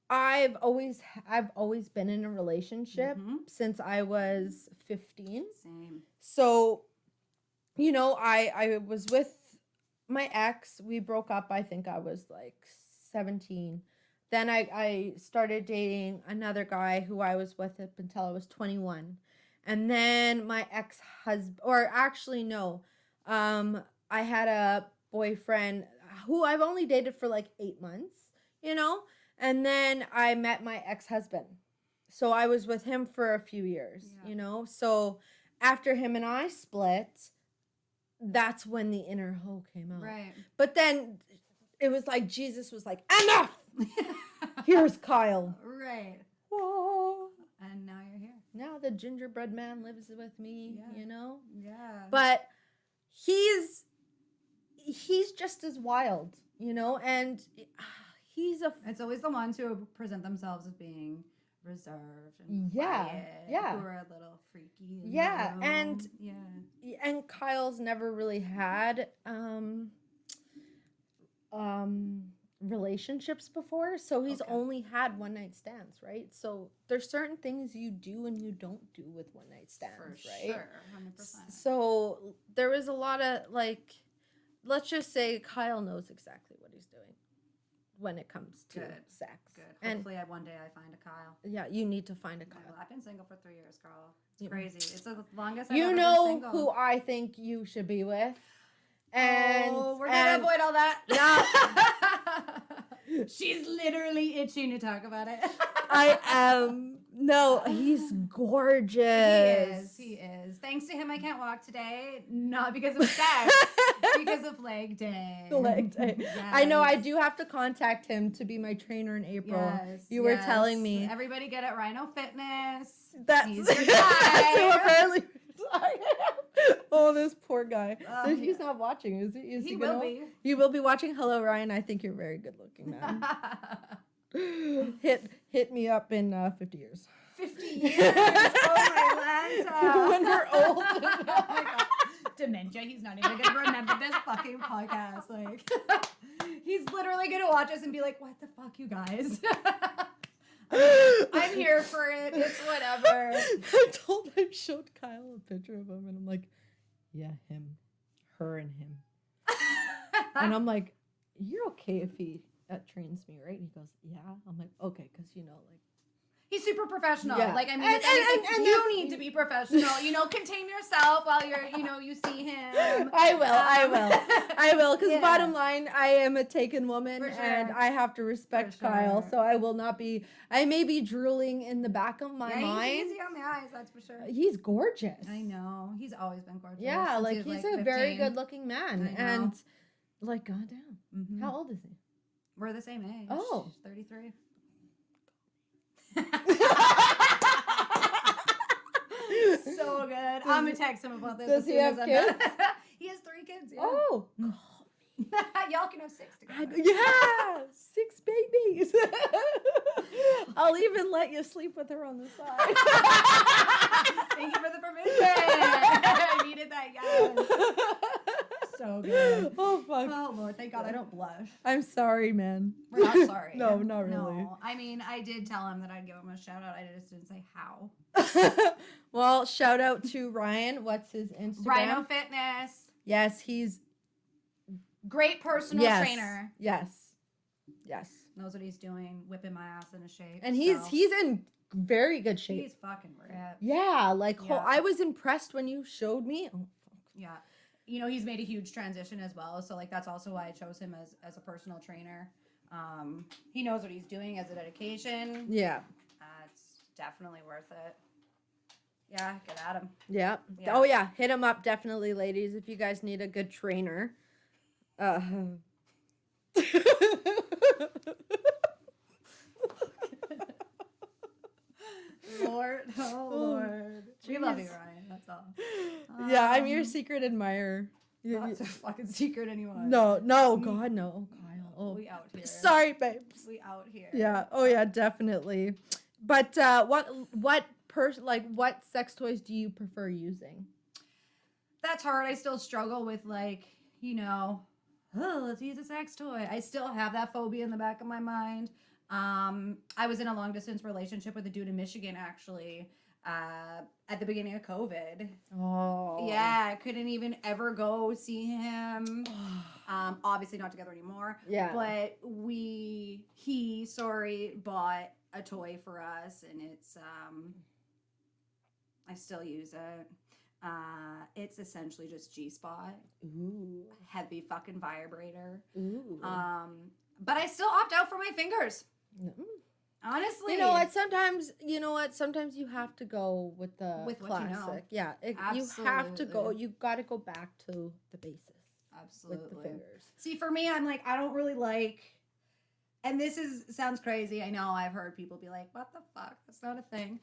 Speaker 1: I've always been in a relationship
Speaker 2: Mhm.
Speaker 1: since I was 15.
Speaker 2: Same.
Speaker 1: So, you know, I was with my ex. We broke up, I think I was like 17. Then I started dating another guy who I was with up until I was 21. And then my ex-husband, or actually no, I had a boyfriend who I've only dated for like 8 months, you know? And then I met my ex-husband. So I was with him for a few years,
Speaker 2: Yeah.
Speaker 1: you know? So after him and I split, that's when the inner hoe came out.
Speaker 2: Right.
Speaker 1: But then it was like Jesus was like, enough! Here's Kyle.
Speaker 2: Right.
Speaker 1: Whoa.
Speaker 2: And now you're here.
Speaker 1: Now the gingerbread man lives with me,
Speaker 2: Yeah.
Speaker 1: you know?
Speaker 2: Yeah.
Speaker 1: But he's just as wild, you know? And he's a
Speaker 2: it's always the ones who present themselves as being reserved and
Speaker 1: Yeah,
Speaker 2: quiet,
Speaker 1: yeah.
Speaker 2: who are a little freaky. in
Speaker 1: Yeah,
Speaker 2: their own-
Speaker 1: and-
Speaker 2: yeah.
Speaker 1: and Kyle's never really had relationships before, so he's
Speaker 2: Okay.
Speaker 1: only had one night stands, right? So there's certain things you do and you don't do with one night stands,
Speaker 2: For
Speaker 1: right?
Speaker 2: sure, 100%.
Speaker 1: So there was a lot of like, let's just say Kyle knows exactly what he's doing when it comes to
Speaker 2: Good.
Speaker 1: sex.
Speaker 2: Good.
Speaker 1: And
Speaker 2: Hopefully, one day I find a Kyle.
Speaker 1: yeah, you need to find a Kyle.
Speaker 2: I've been single for 3 years, girl. It's
Speaker 1: You-
Speaker 2: crazy. It's the longest I've
Speaker 1: You
Speaker 2: ever
Speaker 1: know
Speaker 2: been single.
Speaker 1: who I think you should be with. And
Speaker 2: we're gonna avoid all that.
Speaker 1: Yeah.
Speaker 2: She's literally itching to talk about it.
Speaker 1: I am. No, he's gorgeous.
Speaker 2: He is. Thanks to him, I can't walk today. Not because of sex, because of leg day.
Speaker 1: Leg day. I know. I
Speaker 2: Yes.
Speaker 1: do have to contact him to be my trainer in April.
Speaker 2: Yes,
Speaker 1: You were
Speaker 2: yes.
Speaker 1: telling me.
Speaker 2: Everybody get at Rhino Fitness.
Speaker 1: That's
Speaker 2: He's your
Speaker 1: who
Speaker 2: guy.
Speaker 1: apparently. Oh, this poor guy.
Speaker 2: Oh,
Speaker 1: He's
Speaker 2: yeah.
Speaker 1: not watching, is he? Is
Speaker 2: He
Speaker 1: gonna-
Speaker 2: will be.
Speaker 1: You will be watching. Hello, Ryan. I think you're very good looking, man. hit me up in 50 years.
Speaker 2: 50 years. Oh my Lanta.
Speaker 1: When we're old.
Speaker 2: Oh my God. Dementia. He's not even gonna remember this fucking podcast. Like, he's literally gonna watch us and be like, "What the fuck, you guys?" I'm here for it. It's whatever.
Speaker 1: I showed Kyle a picture of him, and I'm like, yeah, him, her, and him. And I'm like, you're okay if he trains me, right? And he goes, yeah. I'm like, okay, because you know, like.
Speaker 2: He's super professional.
Speaker 1: Yeah.
Speaker 2: Like, I mean,
Speaker 1: And-
Speaker 2: if anything,
Speaker 1: and
Speaker 2: you
Speaker 1: that's-
Speaker 2: need to be professional. You know, contain yourself while you're, you see him.
Speaker 1: I will, because
Speaker 2: Yeah.
Speaker 1: bottom line, I am a taken woman,
Speaker 2: For sure.
Speaker 1: and I have to respect
Speaker 2: For
Speaker 1: Kyle,
Speaker 2: sure.
Speaker 1: so I will not be. I may be drooling in the back of my
Speaker 2: Yeah,
Speaker 1: mind.
Speaker 2: he's easy on the eyes, that's for sure.
Speaker 1: He's gorgeous.
Speaker 2: I know. He's always been gorgeous.
Speaker 1: Yeah,
Speaker 2: since
Speaker 1: like
Speaker 2: he was,
Speaker 1: he's
Speaker 2: like,
Speaker 1: a very
Speaker 2: 15.
Speaker 1: good-looking man,
Speaker 2: I know.
Speaker 1: and like, goddamn,
Speaker 2: Mhm.
Speaker 1: how old is he?
Speaker 2: We're the same age.
Speaker 1: Oh.
Speaker 2: 33. So good. I'm gonna text him about this.
Speaker 1: does
Speaker 2: as
Speaker 1: he
Speaker 2: soon
Speaker 1: have
Speaker 2: as I'm
Speaker 1: kids?
Speaker 2: done. He has 3 kids. Yeah.
Speaker 1: Oh,
Speaker 2: Y'all can have 6 together.
Speaker 1: yeah, 6 babies. I'll even let you sleep with her on the side.
Speaker 2: Thank you for the permission. I needed that, yes. So good.
Speaker 1: Oh fuck.
Speaker 2: Oh Lord, thank God I don't blush.
Speaker 1: I'm sorry, man.
Speaker 2: We're not sorry.
Speaker 1: No, not really.
Speaker 2: No, I mean, I did tell him that I'd give him a shout out. I just didn't say how.
Speaker 1: Well, shout out to Ryan. What's his Instagram?
Speaker 2: Rhino Fitness.
Speaker 1: Yes, he's
Speaker 2: Great personal trainer.
Speaker 1: Yes. Yes.
Speaker 2: Knows what he's doing, whipping my ass into shape.
Speaker 1: And he's
Speaker 2: so.
Speaker 1: in very good shape.
Speaker 2: He's fucking ripped.
Speaker 1: Yeah, like
Speaker 2: Yeah.
Speaker 1: I was impressed when you showed me. Oh, fuck.
Speaker 2: Yeah. You know, he's made a huge transition as well. So, like, that's also why I chose him as a personal trainer. He knows what he's doing as a dedication.
Speaker 1: Yeah.
Speaker 2: It's definitely worth it. Yeah, get at him.
Speaker 1: Yeah.
Speaker 2: Yeah.
Speaker 1: Oh yeah, hit him up definitely, ladies, if you guys need a good trainer.
Speaker 2: Lord, oh Lord. We love you,
Speaker 1: Jeez.
Speaker 2: Ryan. That's all.
Speaker 1: Yeah, I'm your secret admirer.
Speaker 2: Not a fucking secret anymore.
Speaker 1: No, God, no, Kyle. Oh,
Speaker 2: We out here.
Speaker 1: sorry, babes.
Speaker 2: We out here.
Speaker 1: Yeah. Oh, yeah, definitely. But what sex toys do you prefer using?
Speaker 2: That's hard. I still struggle with like, let's use a sex toy. I still have that phobia in the back of my mind. I was in a long distance relationship with a dude in Michigan actually, at the beginning of COVID.
Speaker 1: Oh.
Speaker 2: Yeah, I couldn't even ever go see him. Obviously not together anymore.
Speaker 1: Yeah.
Speaker 2: But he bought a toy for us, and it's I still use it. It's essentially just G-spot.
Speaker 1: Ooh.
Speaker 2: Heavy fucking vibrator.
Speaker 1: Ooh.
Speaker 2: But I still opt out for my fingers. Honestly.
Speaker 1: You know what? Sometimes you have to go with the
Speaker 2: With what
Speaker 1: classic.
Speaker 2: you know.
Speaker 1: Yeah. You have to go. You got to go back to the basis.
Speaker 2: Absolutely.
Speaker 1: With the fingers.
Speaker 2: See, for me, I'm like, I don't really like, and this sounds crazy. I know I've heard people be like, what the fuck? That's not a thing.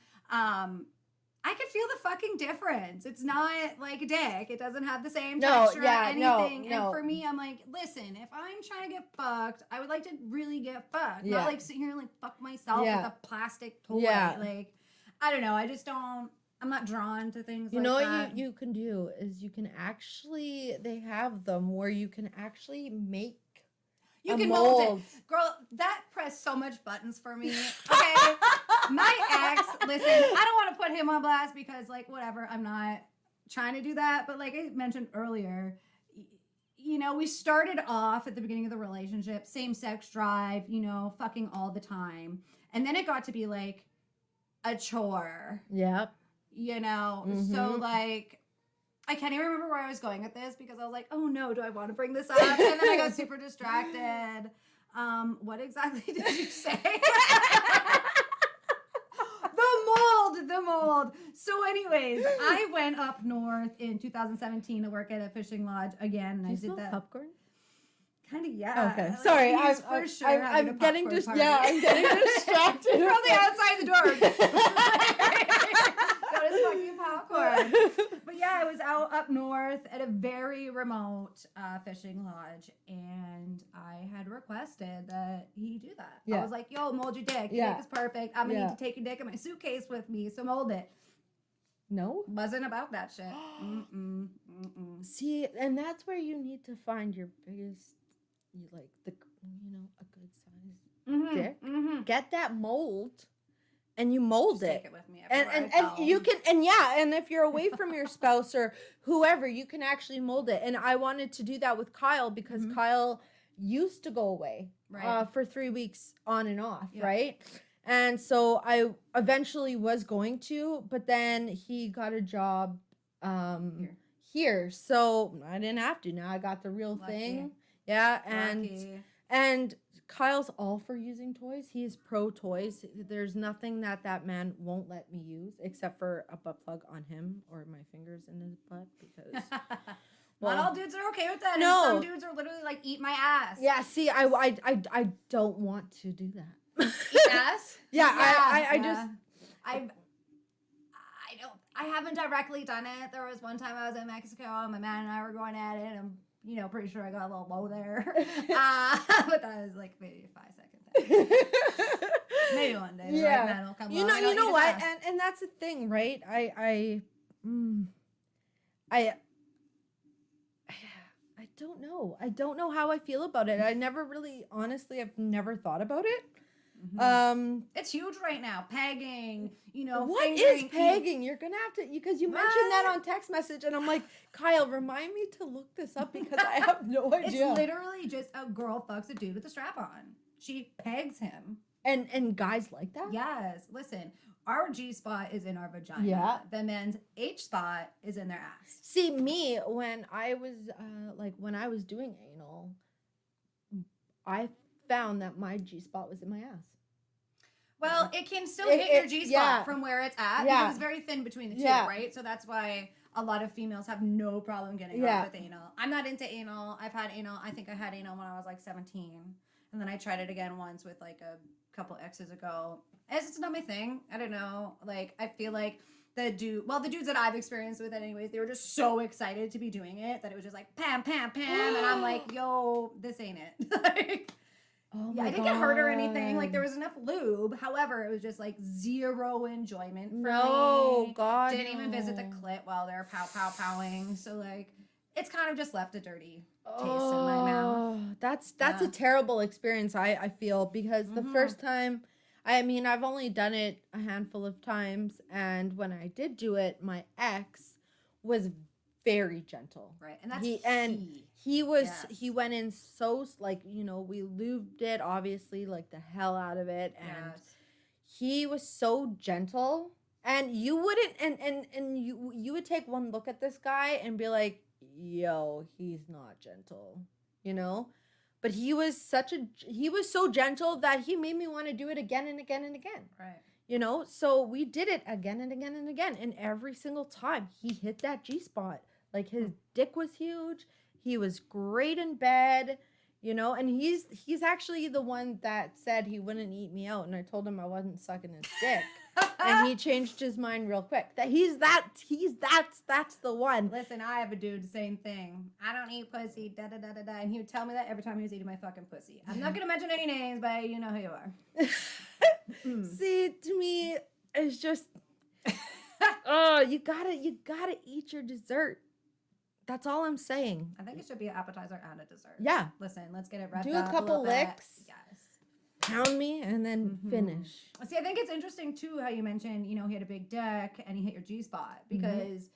Speaker 2: I could feel the fucking difference. It's not like a dick. It doesn't have the same texture or anything.
Speaker 1: No.
Speaker 2: And for me, I'm like, listen, if I'm trying to get fucked, I would like to really get fucked.
Speaker 1: Yeah.
Speaker 2: Not like sit here and like fuck myself with a plastic toy.
Speaker 1: Yeah.
Speaker 2: Like, I don't know. I just don't, I'm not drawn to things
Speaker 1: You
Speaker 2: like
Speaker 1: know
Speaker 2: that.
Speaker 1: what you can do is you can actually, they have them where you can actually make
Speaker 2: You
Speaker 1: a
Speaker 2: can mold it. Girl, that pressed so much buttons for me. Okay. My ex, listen, I don't want to put him on blast because, like, whatever, I'm not trying to do that. But like I mentioned earlier, we started off at the beginning of the relationship, same sex drive, fucking all the time. And then it got to be like a chore.
Speaker 1: Yep.
Speaker 2: So like, I can't even remember where I was going with this because I was like, oh no, do I want to bring this up? And then I got super distracted. What exactly did you say? The mold. So anyways, I went up north in 2017 to work at a fishing lodge again. And
Speaker 1: Do you
Speaker 2: I did
Speaker 1: smell
Speaker 2: that.
Speaker 1: popcorn?
Speaker 2: Kind of, yeah.
Speaker 1: Okay,
Speaker 2: Like,
Speaker 1: sorry.
Speaker 2: he's for sure having a
Speaker 1: I'm getting
Speaker 2: popcorn
Speaker 1: just
Speaker 2: party.
Speaker 1: yeah. I'm getting distracted.
Speaker 2: He's probably outside the door. Got his fucking popcorn. But yeah, I was up north at a very remote fishing lodge, and I had requested that he do that.
Speaker 1: Yeah.
Speaker 2: I was like, "Yo, mold your dick.
Speaker 1: Yeah.
Speaker 2: Your dick is perfect. I'm gonna
Speaker 1: Yeah.
Speaker 2: need to take your dick in my suitcase with me, so mold it."
Speaker 1: No?
Speaker 2: Wasn't about that shit.
Speaker 1: See, and that's where you need to find your biggest, a good size dick. Get that mold, and you mold
Speaker 2: Just
Speaker 1: it.
Speaker 2: take it with me everywhere
Speaker 1: And
Speaker 2: I go.
Speaker 1: you can, and if you're away from your spouse or whoever, you can actually mold it. And I wanted to do that with Kyle because Kyle used to go away for 3 weeks on and off, right? And so I eventually was going to, but then he got a job here. So I didn't have to. Now I got the real thing. Yeah, and Kyle's all for using toys. He is pro toys. There's nothing that man won't let me use except for a butt plug on him or my fingers in his butt because
Speaker 2: not all dudes are okay with that.
Speaker 1: No.
Speaker 2: And some dudes are literally like, eat my ass.
Speaker 1: Yeah, see, I don't want to do that.
Speaker 2: Eat ass? I haven't directly done it. There was one time I was in Mexico and my man and I were going at it, and I'm pretty sure I got a little low there. But that was like maybe a 5 second thing. Maybe one day the right man will come along.
Speaker 1: You know what? And that's the thing, right? I don't know. I don't know how I feel about it. I never really, honestly, I've never thought about it.
Speaker 2: It's huge right now. Pegging,
Speaker 1: what is pegging? You're gonna have to, because you mentioned that on text message, and I'm like, Kyle, remind me to look this up because I have no idea.
Speaker 2: It's literally just a girl fucks a dude with a strap on. She pegs him.
Speaker 1: And guys like that?
Speaker 2: Yes. Listen, our G spot is in our vagina.
Speaker 1: Yeah.
Speaker 2: The men's H spot is in their ass.
Speaker 1: See, me, when I was doing anal, I found that my G spot was in my ass.
Speaker 2: Well, it can still hit your G spot from where it's at.
Speaker 1: Yeah.
Speaker 2: Because it's very thin between the two, right? So that's why a lot of females have no problem getting off with anal. I'm not into anal. I've had anal. I think I had anal when I was like 17. And then I tried it again once with like a couple exes ago. It's not my thing. I don't know. Like, I feel like the dudes that I've experienced with it anyways, they were just so excited to be doing it that it was just like pam, pam, pam. And I'm like, yo, this ain't it. Like,
Speaker 1: Oh
Speaker 2: yeah,
Speaker 1: my
Speaker 2: I didn't get hurt or anything. Like,
Speaker 1: God.
Speaker 2: there was enough lube. However, it was just like zero enjoyment for
Speaker 1: No,
Speaker 2: me.
Speaker 1: God,
Speaker 2: Didn't even visit the
Speaker 1: no.
Speaker 2: clit while they're pow, pow, powing. So, like, it's kind of just left a dirty taste in my mouth.
Speaker 1: Oh, that's a
Speaker 2: Yeah.
Speaker 1: terrible experience, I feel, because the
Speaker 2: Mhm.
Speaker 1: first time, I mean, I've only done it a handful of times, and when I did do it, my ex was very gentle.
Speaker 2: Right. And that's
Speaker 1: He and
Speaker 2: key.
Speaker 1: he was
Speaker 2: Yes.
Speaker 1: he went in so like, we lubed it obviously like the hell out of it, and
Speaker 2: Yes.
Speaker 1: he was so gentle, and you wouldn't and you would take one look at this guy and be like, yo, he's not gentle, you know. But he was so gentle that he made me want to do it again and again and again,
Speaker 2: Right.
Speaker 1: so we did it again and again and again, and every single time he hit that G spot. Like, his dick was huge, he was great in bed, and he's actually the one that said he wouldn't eat me out, and I told him I wasn't sucking his dick. And he changed his mind real quick. That that's the one.
Speaker 2: Listen, I have a dude, same thing. I don't eat pussy, da da da da da. And he would tell me that every time he was eating my fucking pussy. I'm not gonna mention any names, but you know who you are.
Speaker 1: See, to me, it's just, oh, you gotta eat your dessert. That's all I'm saying.
Speaker 2: I think it should be an appetizer and a dessert.
Speaker 1: Yeah.
Speaker 2: Listen, let's get it wrapped
Speaker 1: Do
Speaker 2: up
Speaker 1: a couple
Speaker 2: little bit.
Speaker 1: licks.
Speaker 2: Yes.
Speaker 1: Pound me and then finish.
Speaker 2: See, I think it's interesting too how you mentioned, he had a big dick and he hit your G spot because,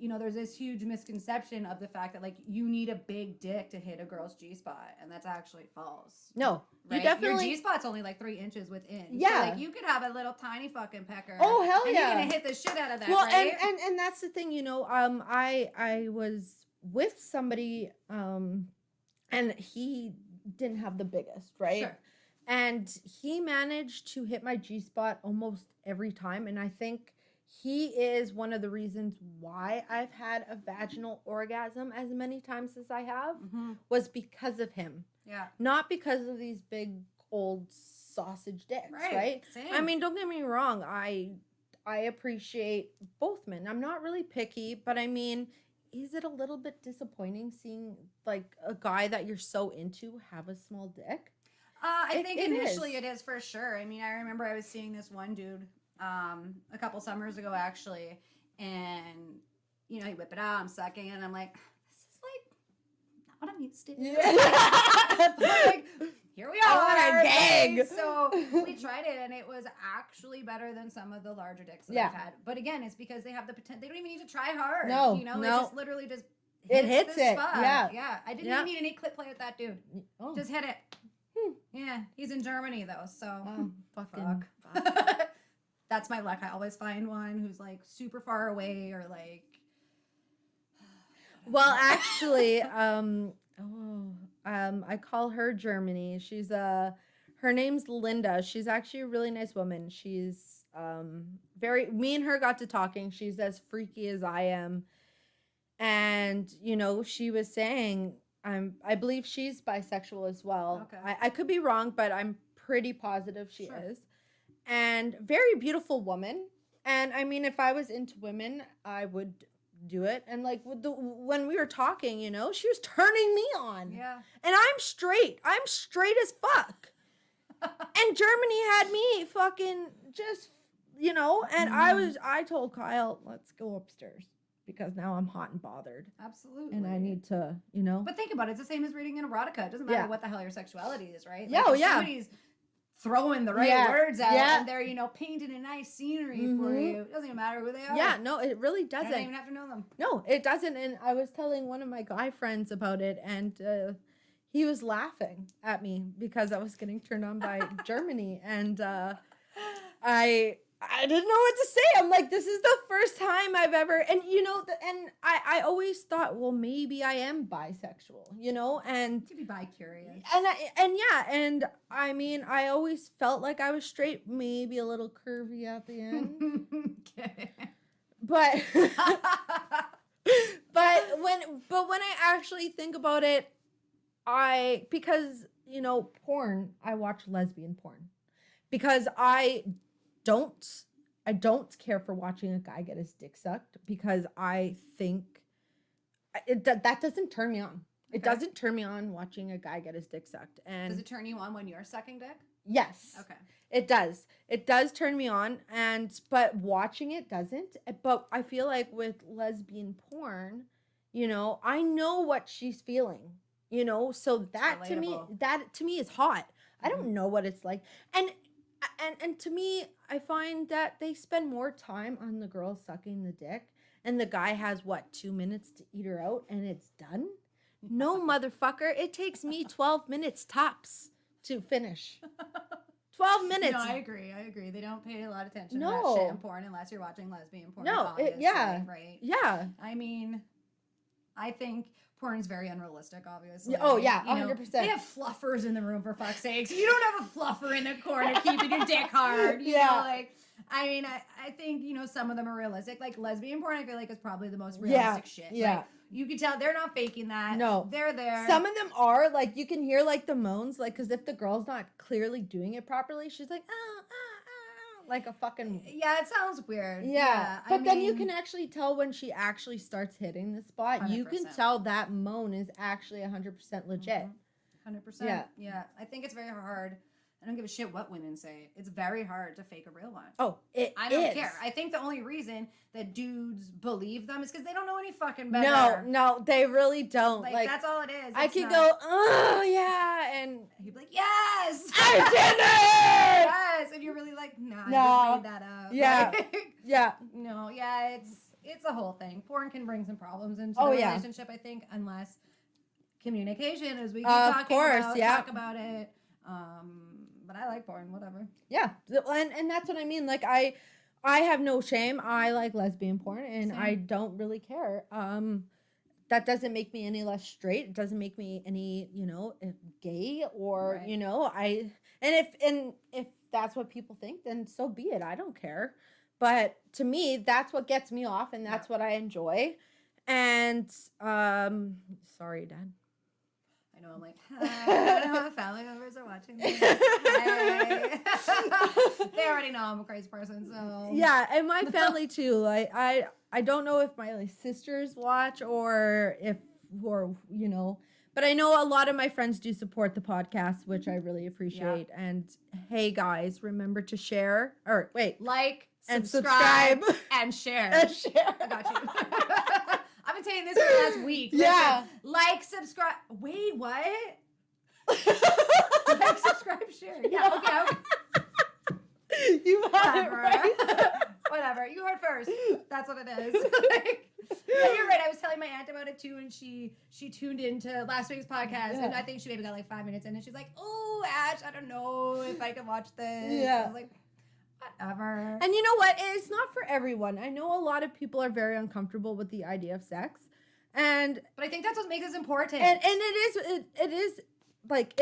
Speaker 2: there's this huge misconception of the fact that like you need a big dick to hit a girl's G spot, and that's actually false.
Speaker 1: No,
Speaker 2: Right?
Speaker 1: you definitely.
Speaker 2: Your G spot's only like 3 inches within.
Speaker 1: Yeah.
Speaker 2: So, like, you could have a little tiny fucking pecker.
Speaker 1: Oh, hell
Speaker 2: and
Speaker 1: yeah.
Speaker 2: you're gonna hit the shit out of that.
Speaker 1: Well,
Speaker 2: right?
Speaker 1: and that's the thing, I was with somebody, and he didn't have the biggest, right?
Speaker 2: Sure.
Speaker 1: And he managed to hit my G spot almost every time, and I think he is one of the reasons why I've had a vaginal orgasm as many times as I have, was because of him.
Speaker 2: Yeah.
Speaker 1: Not because of these big old sausage dicks, right?
Speaker 2: Same.
Speaker 1: I mean, don't get me wrong, I appreciate both men. I'm not really picky, but I mean, is it a little bit disappointing seeing like a guy that you're so into have a small dick?
Speaker 2: I think initially
Speaker 1: is.
Speaker 2: it is for sure. I mean, I remember I was seeing this one dude a couple summers ago actually, and he whip it out, I'm sucking it, and I'm like, this is like not what I'm used to. Like, here we are.
Speaker 1: I want a gag.
Speaker 2: So we tried it, and it was actually better than some of the larger dicks that I've had. But again, it's because they have the potential. They don't even need to try hard.
Speaker 1: No,
Speaker 2: It
Speaker 1: no.
Speaker 2: just literally just
Speaker 1: It hits
Speaker 2: the
Speaker 1: it.
Speaker 2: spot.
Speaker 1: Yeah.
Speaker 2: Yeah. I didn't even need any clip play with that dude.
Speaker 1: Oh.
Speaker 2: Just hit it. Yeah, he's in Germany though, so
Speaker 1: Fuck.
Speaker 2: That's my luck. I always find one who's like super far away or like.
Speaker 1: Well, actually, I call her Germany. She's her name's Linda. She's actually a really nice woman. She's me and her got to talking. She's as freaky as I am. And, she was saying, I believe she's bisexual as well.
Speaker 2: Okay.
Speaker 1: I could be wrong, but I'm pretty positive she is. And very beautiful woman. And I mean, if I was into women, I would do it. And like when we were talking, she was turning me on.
Speaker 2: Yeah.
Speaker 1: And I'm straight as fuck. And Germany had me fucking just, and I told Kyle, let's go upstairs because now I'm hot and bothered.
Speaker 2: Absolutely.
Speaker 1: And I need to,
Speaker 2: But think about it. It's the same as reading an erotica. It doesn't matter what the hell your sexuality is, right?
Speaker 1: Yeah,
Speaker 2: Like, if
Speaker 1: yeah.
Speaker 2: somebody's throwing the right words out
Speaker 1: Yeah.
Speaker 2: and they're, painting a nice scenery for you. It doesn't even matter who they are.
Speaker 1: Yeah, no, it really
Speaker 2: You
Speaker 1: doesn't.
Speaker 2: don't even have to know them.
Speaker 1: No, it doesn't. And I was telling one of my guy friends about it, and he was laughing at me because I was getting turned on by Germany. And I didn't know what to say. I'm like, this is the first time I've ever, and and I always thought, well, maybe I am bisexual, and
Speaker 2: To be bi-curious.
Speaker 1: and I mean, I always felt like I was straight, maybe a little curvy at the end,
Speaker 2: Okay.
Speaker 1: but when I actually think about it, because porn, I watch lesbian porn because I I don't care for watching a guy get his dick sucked because I think that doesn't turn me on. It
Speaker 2: Okay.
Speaker 1: doesn't turn me on watching a guy get his dick sucked. And
Speaker 2: Does it turn you on when you're sucking dick?
Speaker 1: yes.
Speaker 2: Okay.
Speaker 1: It does. It does turn me on, but watching it doesn't. But I feel like with lesbian porn, I know what she's feeling. So that
Speaker 2: relatable.
Speaker 1: to me is hot. I
Speaker 2: Mhm.
Speaker 1: don't know what it's like. And to me, I find that they spend more time on the girl sucking the dick, and the guy has what, 2 minutes to eat her out and it's done? No, motherfucker. It takes me 12 minutes tops to finish. 12 minutes.
Speaker 2: No, I agree. They don't pay a lot of attention to that shit in porn unless you're watching lesbian porn.
Speaker 1: No,
Speaker 2: obviously,
Speaker 1: yeah.
Speaker 2: right?
Speaker 1: Yeah.
Speaker 2: I mean, I think porn's very unrealistic, obviously.
Speaker 1: Oh, yeah,
Speaker 2: You know,
Speaker 1: 100%.
Speaker 2: they have fluffers in the room, for fuck's sakes. You don't have a fluffer in the corner keeping your dick hard. You know, like, I mean, I think, some of them are realistic. Like, lesbian porn, I feel like, is probably the most realistic shit.
Speaker 1: Yeah.
Speaker 2: Like, you can tell they're not faking that.
Speaker 1: No.
Speaker 2: They're there.
Speaker 1: Some of them are, like, you can hear, like, the moans, like, because if the girl's not clearly doing it properly, she's like, like a fucking...
Speaker 2: Yeah, it sounds weird.
Speaker 1: Yeah.
Speaker 2: I
Speaker 1: But then you
Speaker 2: mean,
Speaker 1: can actually tell when she actually starts hitting the spot. You can
Speaker 2: 100%.
Speaker 1: tell that moan is actually 100% legit.
Speaker 2: 100%. Yeah. I think it's very hard. I don't give a shit what women say. It's very hard to fake a real one.
Speaker 1: Oh,
Speaker 2: I don't care. I think the only reason that dudes believe them is because they don't know any fucking
Speaker 1: No,
Speaker 2: better.
Speaker 1: they really don't.
Speaker 2: Like that's all it is.
Speaker 1: I
Speaker 2: It's
Speaker 1: could
Speaker 2: not-
Speaker 1: go, oh, yeah, and
Speaker 2: You'd be like, yes!
Speaker 1: I did it!
Speaker 2: Yes! And you're really like, nah,
Speaker 1: No.
Speaker 2: I just made that up.
Speaker 1: Yeah.
Speaker 2: Like,
Speaker 1: Yeah.
Speaker 2: no, yeah, it's a whole thing. Porn can bring some problems into
Speaker 1: Oh,
Speaker 2: the
Speaker 1: yeah.
Speaker 2: relationship, I think, unless communication, as we keep
Speaker 1: Of
Speaker 2: talking
Speaker 1: course,
Speaker 2: about,
Speaker 1: yeah.
Speaker 2: talk about it. But I like porn, whatever.
Speaker 1: Yeah. And that's what I mean. Like, I have no shame. I like lesbian porn, and
Speaker 2: Same.
Speaker 1: I don't really care. That doesn't make me any less straight. It doesn't make me any, gay or,
Speaker 2: Right.
Speaker 1: and if that's what people think, then so be it. I don't care. But to me, that's what gets me off, and that's what I enjoy. And sorry, Dad.
Speaker 2: I know, I'm like, I don't know if family members are watching this. Hey. They already know I'm a crazy person, so.
Speaker 1: Yeah, and my family too. Like I don't know if my sisters watch or but I know a lot of my friends do support the podcast, which I really appreciate. Yeah. And hey guys, remember to share or wait,
Speaker 2: like,
Speaker 1: and
Speaker 2: subscribe and share.
Speaker 1: And share.
Speaker 2: I got you. I've been saying this for the last week.
Speaker 1: Yeah.
Speaker 2: Listen, like, subscribe. Wait, what? Like, subscribe, share. Yeah, okay.
Speaker 1: You had it
Speaker 2: Whatever.
Speaker 1: right.
Speaker 2: Whatever. You heard first. That's what it is. Like, but you're right. I was telling my aunt about it too, and she tuned into last week's podcast, and I think she maybe got like 5 minutes in, and she's like, "Oh, Ash, I don't know if I can watch this."
Speaker 1: Yeah.
Speaker 2: I was like, whatever.
Speaker 1: And you know what? It's not for everyone. I know a lot of people are very uncomfortable with the idea of sex. But
Speaker 2: I think that's what makes it important.
Speaker 1: And it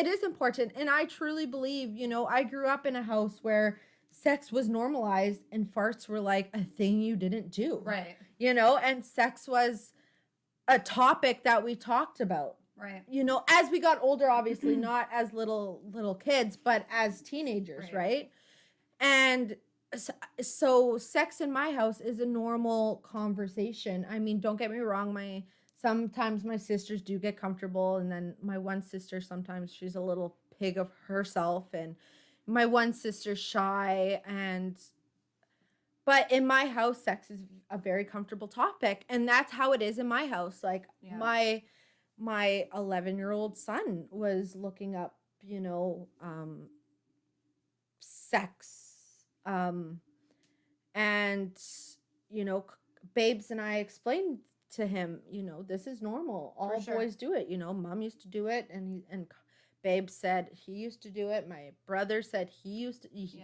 Speaker 1: is important. And I truly believe, I grew up in a house where sex was normalized and farts were like a thing you didn't do.
Speaker 2: Right.
Speaker 1: And sex was a topic that we talked about.
Speaker 2: Right.
Speaker 1: As we got older, obviously, not as little kids, but as teenagers, right? And so sex in my house is a normal conversation. I mean, don't get me wrong, sometimes my sisters do get comfortable, and then my one sister, sometimes she's a little pig of herself, and my one sister's shy, but in my house, sex is a very comfortable topic, and that's how it is in my house. Like, my 11-year-old son was looking up, sex, and Babes and I explained to him, this is normal. All boys do it. Mom used to do it, and Babe said he used to do it. My brother said he used to. He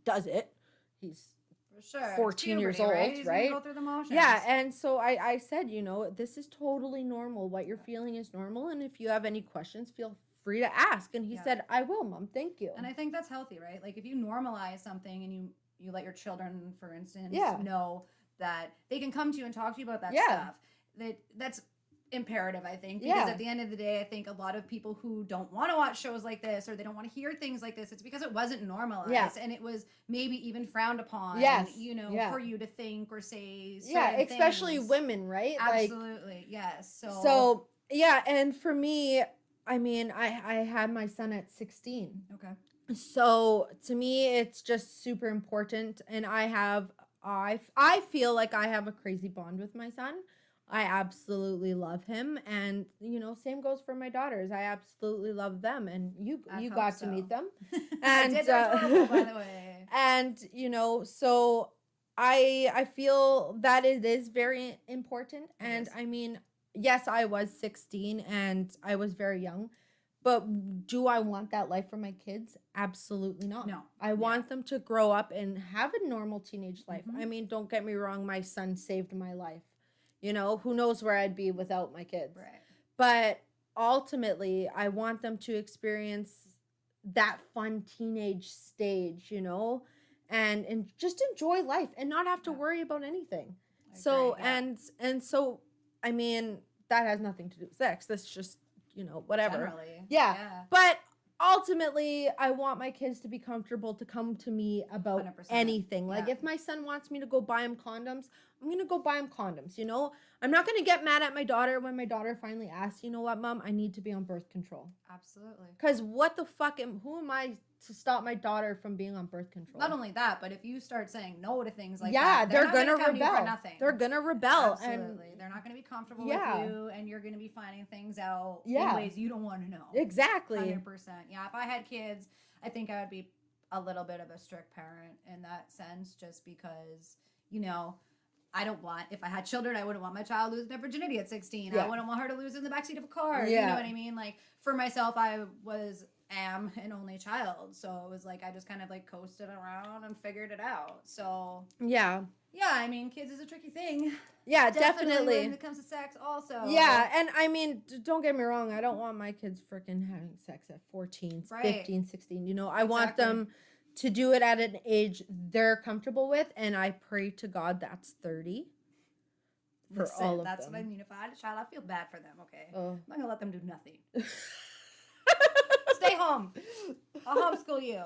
Speaker 1: does it. He's
Speaker 2: for sure
Speaker 1: 14 years old,
Speaker 2: right? He's
Speaker 1: right?
Speaker 2: gonna go through the motions.
Speaker 1: Yeah, and so I said, this is totally normal. What you're feeling is normal, and if you have any questions, feel free to ask. And he said, I will, Mom. Thank you.
Speaker 2: And I think that's healthy, right? Like, if you normalize something and you let your children, for instance, know that they can come to you and talk to you about that stuff. That's imperative, I think, because
Speaker 1: Yeah.
Speaker 2: at the end of the day, I think a lot of people who don't want to watch shows like this, or they don't want to hear things like this, it's because it wasn't normalized,
Speaker 1: Yeah.
Speaker 2: and it was maybe even frowned upon,
Speaker 1: Yes.
Speaker 2: you know,
Speaker 1: Yeah.
Speaker 2: for you to think or say
Speaker 1: Yeah,
Speaker 2: certain
Speaker 1: especially
Speaker 2: things.
Speaker 1: women, right?
Speaker 2: Absolutely, yes.
Speaker 1: So yeah, and for me, I mean, I had my son at 16.
Speaker 2: Okay.
Speaker 1: So to me, it's just super important, and I feel like I have a crazy bond with my son. I absolutely love him, and you know, same goes for my daughters. I absolutely love them, and
Speaker 2: I
Speaker 1: you
Speaker 2: hope
Speaker 1: got to
Speaker 2: so.
Speaker 1: meet them,
Speaker 2: I
Speaker 1: and
Speaker 2: did. They're adorable, by the way.
Speaker 1: and you know, so I feel that it is very important, and
Speaker 2: is.
Speaker 1: I mean, yes, I was 16 and I was very young, but do I want that life for my kids? Absolutely not.
Speaker 2: No.
Speaker 1: I want them to grow up and have a normal teenage life.
Speaker 2: Mhm.
Speaker 1: I mean, don't get me wrong, my son saved my life. You know, who knows where I'd be without my kids.
Speaker 2: Right.
Speaker 1: But ultimately, I want them to experience that fun teenage stage, you know, and just enjoy life and not have to
Speaker 2: Yeah.
Speaker 1: worry about anything.
Speaker 2: I
Speaker 1: So
Speaker 2: agree, yeah.
Speaker 1: and so I mean, that has nothing to do with sex. That's just, you know, whatever.
Speaker 2: Generally.
Speaker 1: Yeah. But ultimately, I want my kids to be comfortable to come to me about
Speaker 2: 100%.
Speaker 1: anything. Like
Speaker 2: Yeah.
Speaker 1: if my son wants me to go buy him condoms, I'm going to go buy him condoms, you know? I'm not going to get mad at my daughter when my daughter finally asks, "You know what, Mom? I need to be on birth control."
Speaker 2: Absolutely.
Speaker 1: Cuz what the fuck who am I to stop my daughter from being on birth control?
Speaker 2: Not only that, but if you start saying no to things like
Speaker 1: yeah,
Speaker 2: that,
Speaker 1: they're
Speaker 2: not
Speaker 1: gonna
Speaker 2: come to you for
Speaker 1: rebel.
Speaker 2: nothing.
Speaker 1: They're gonna rebel.
Speaker 2: Absolutely.
Speaker 1: And
Speaker 2: They're not going to be comfortable
Speaker 1: Yeah.
Speaker 2: with you, and you're going to be finding things out
Speaker 1: Yeah.
Speaker 2: in ways you don't want to know.
Speaker 1: exactly.
Speaker 2: 100%. Yeah, if I had kids, I think I would be a little bit of a strict parent in that sense, just because, you know, I don't want, if I had children, I wouldn't want my child losing their virginity at 16.
Speaker 1: Yeah.
Speaker 2: I wouldn't want her to lose in the backseat of a car. You
Speaker 1: Yeah.
Speaker 2: know what I mean? Like, for myself, am an only child. So it was like, I just kind of like coasted around and figured it out. So,
Speaker 1: Yeah.
Speaker 2: yeah, I mean, kids is a tricky thing.
Speaker 1: Yeah,
Speaker 2: When
Speaker 1: definitely.
Speaker 2: it comes to sex, also.
Speaker 1: Yeah, and I mean, don't get me wrong, I don't want my kids freaking having sex at 14,
Speaker 2: Right.
Speaker 1: 15, 16. You know, I want
Speaker 2: Exactly.
Speaker 1: them to do it at an age they're comfortable with, and I pray to God that's 30 for
Speaker 2: Listen,
Speaker 1: all of
Speaker 2: that's
Speaker 1: them.
Speaker 2: what I mean. If I had a child, I feel bad for them, okay?
Speaker 1: Oh.
Speaker 2: I'm not going to let them do nothing. Stay home. I'll homeschool you.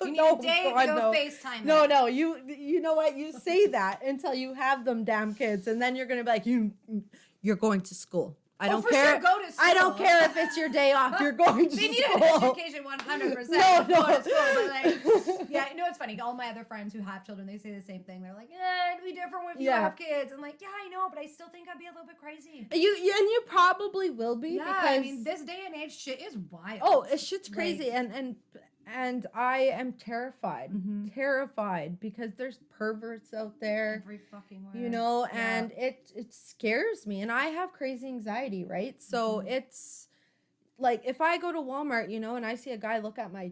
Speaker 2: You need
Speaker 1: No,
Speaker 2: a day
Speaker 1: God,
Speaker 2: to go
Speaker 1: no.
Speaker 2: FaceTime
Speaker 1: No,
Speaker 2: them.
Speaker 1: no, you know what? You say that until you have them damn kids, and then you're gonna be like, you're going to school. I don't
Speaker 2: for
Speaker 1: care.
Speaker 2: Sure, go to school.
Speaker 1: I don't care if it's your day off. You're going to
Speaker 2: They need
Speaker 1: school.
Speaker 2: an education 100%.
Speaker 1: No,
Speaker 2: Go
Speaker 1: no.
Speaker 2: to school. But like, yeah, you know what's funny? All my other friends who have children, they say the same thing. They're like, yeah, it'd be different if you
Speaker 1: Yeah.
Speaker 2: have kids. I'm like, yeah, I know, but I still think I'd be a little bit crazy.
Speaker 1: You probably will be.
Speaker 2: Yeah,
Speaker 1: because,
Speaker 2: I mean, this day and age, shit is wild.
Speaker 1: Oh, it's shit's crazy,
Speaker 2: Like,
Speaker 1: and I am terrified,
Speaker 2: Mhm.
Speaker 1: terrified because there's perverts out there.
Speaker 2: every fucking word.
Speaker 1: You know,
Speaker 2: Yeah.
Speaker 1: and it scares me, and I have crazy anxiety, right? So
Speaker 2: Mhm.
Speaker 1: it's like if I go to Walmart, you know, and I see a guy look at my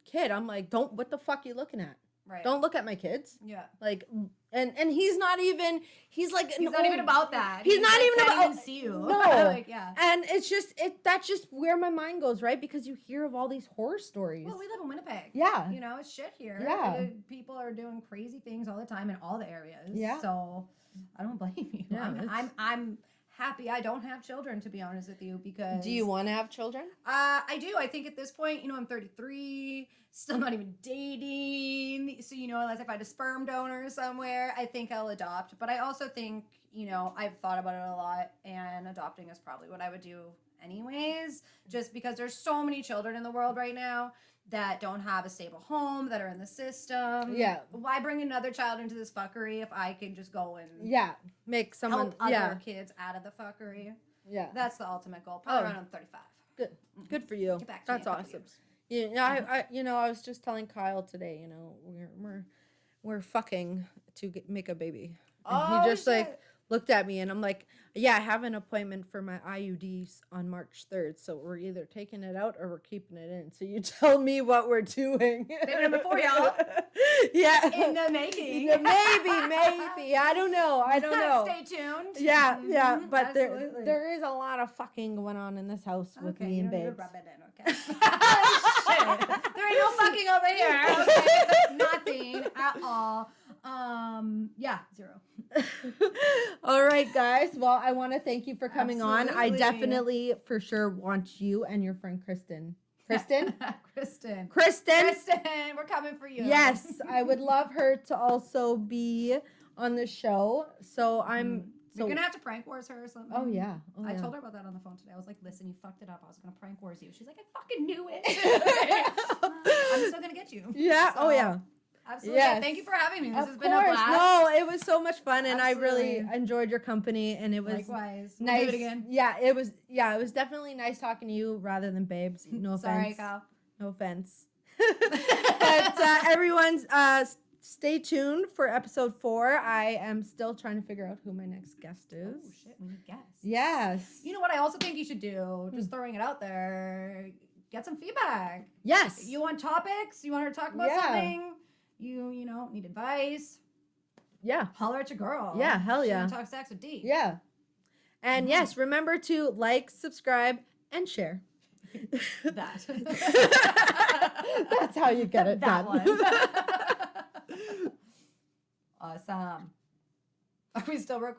Speaker 1: kid, I'm like, don't, what the fuck you looking at?
Speaker 2: Right.
Speaker 1: Don't look at my kids.
Speaker 2: Yeah.
Speaker 1: Like, and he's not even, he's like,
Speaker 2: He's not even about that.
Speaker 1: He's not
Speaker 2: like,
Speaker 1: even
Speaker 2: can't
Speaker 1: about,
Speaker 2: even see you.
Speaker 1: No.
Speaker 2: Like, yeah.
Speaker 1: And it's just, that's just where my mind goes, right? Because you hear of all these horror stories.
Speaker 2: Well, we live in Winnipeg.
Speaker 1: Yeah.
Speaker 2: You know, it's shit here.
Speaker 1: Yeah.
Speaker 2: People are doing crazy things all the time in all the areas.
Speaker 1: Yeah.
Speaker 2: So I don't blame you.
Speaker 1: Yeah,
Speaker 2: I'm happy I don't have children, to be honest with you, because
Speaker 1: Do you want to have children?
Speaker 2: I do. I think at this point, you know, I'm 33, still not even dating. So, you know, unless I find a sperm donor somewhere, I think I'll adopt. But I also think, you know, I've thought about it a lot, and adopting is probably what I would do anyways, just because there's so many children in the world right now that don't have a stable home, that are in the system.
Speaker 1: Yeah.
Speaker 2: Why bring another child into this fuckery if I can just go and
Speaker 1: Make someone,
Speaker 2: help other kids out of the fuckery?
Speaker 1: Yeah.
Speaker 2: That's the ultimate goal. Probably around 35.
Speaker 1: Good for you.
Speaker 2: Get back to me
Speaker 1: That's
Speaker 2: in a couple
Speaker 1: awesome.
Speaker 2: years.
Speaker 1: You know, I was just telling Kyle today, you know, we're fucking to make a baby. And he just like looked at me, and I'm like, yeah, I have an appointment for my IUDs on March 3rd. So we're either taking it out or we're keeping it in. So you tell me what we're doing.
Speaker 2: Baby number 4, y'all.
Speaker 1: Yeah.
Speaker 2: In the making.
Speaker 1: Maybe. I don't know.
Speaker 2: Stay tuned.
Speaker 1: Yeah.
Speaker 2: Mhm,
Speaker 1: But
Speaker 2: absolutely.
Speaker 1: there is a lot of fucking going on in this house with
Speaker 2: Okay,
Speaker 1: me
Speaker 2: you
Speaker 1: and
Speaker 2: don't need to
Speaker 1: babes.
Speaker 2: rub it in, okay? Shit. There ain't no fucking over here. Okay? Nothing at all. Yeah, 0.
Speaker 1: All right, guys. Well, I want to thank you for coming on. I
Speaker 2: Absolutely.
Speaker 1: definitely for sure want you and your friend Kristen. Kristen?
Speaker 2: Kristen.
Speaker 1: Kristen.
Speaker 2: Kristen, we're coming for you.
Speaker 1: Yes, I would love her to also be on the show. So I'm
Speaker 2: You're gonna have to prank wars her or something.
Speaker 1: Oh yeah. Oh,
Speaker 2: I
Speaker 1: yeah.
Speaker 2: told her about that on the phone today. I was like, listen, you fucked it up. I was gonna prank wars you. She's like, I fucking knew it. I'm still gonna get you.
Speaker 1: Yeah.
Speaker 2: So,
Speaker 1: oh yeah.
Speaker 2: Absolutely.
Speaker 1: Yes.
Speaker 2: Yeah, thank you for having me. This
Speaker 1: Of
Speaker 2: has
Speaker 1: course.
Speaker 2: been a blast.
Speaker 1: No, it was so much fun, and I really
Speaker 2: Absolutely.
Speaker 1: enjoyed your company, and it was
Speaker 2: Likewise.
Speaker 1: nice.
Speaker 2: We'll do it again.
Speaker 1: Yeah, it was. Yeah, it was definitely nice talking to you rather than babes. No
Speaker 2: Sorry,
Speaker 1: offense.
Speaker 2: Kyle.
Speaker 1: No offense. But everyone's stay tuned for episode 4. I am still trying to figure out who my next guest is.
Speaker 2: Oh shit, we need guests.
Speaker 1: Yes.
Speaker 2: You know what I also think you should do? Just throwing it out there. Get some feedback.
Speaker 1: Yes.
Speaker 2: You want topics? You want her to talk about something? You know, need advice?
Speaker 1: Yeah.
Speaker 2: Holler at your girl.
Speaker 1: Yeah, hell
Speaker 2: She
Speaker 1: yeah.
Speaker 2: wanna talk sex with D.
Speaker 1: Yeah. And yes, remember to like, subscribe, and share.
Speaker 2: That.
Speaker 1: That's how you get it
Speaker 2: That
Speaker 1: done.
Speaker 2: one. Awesome. Are we still recording?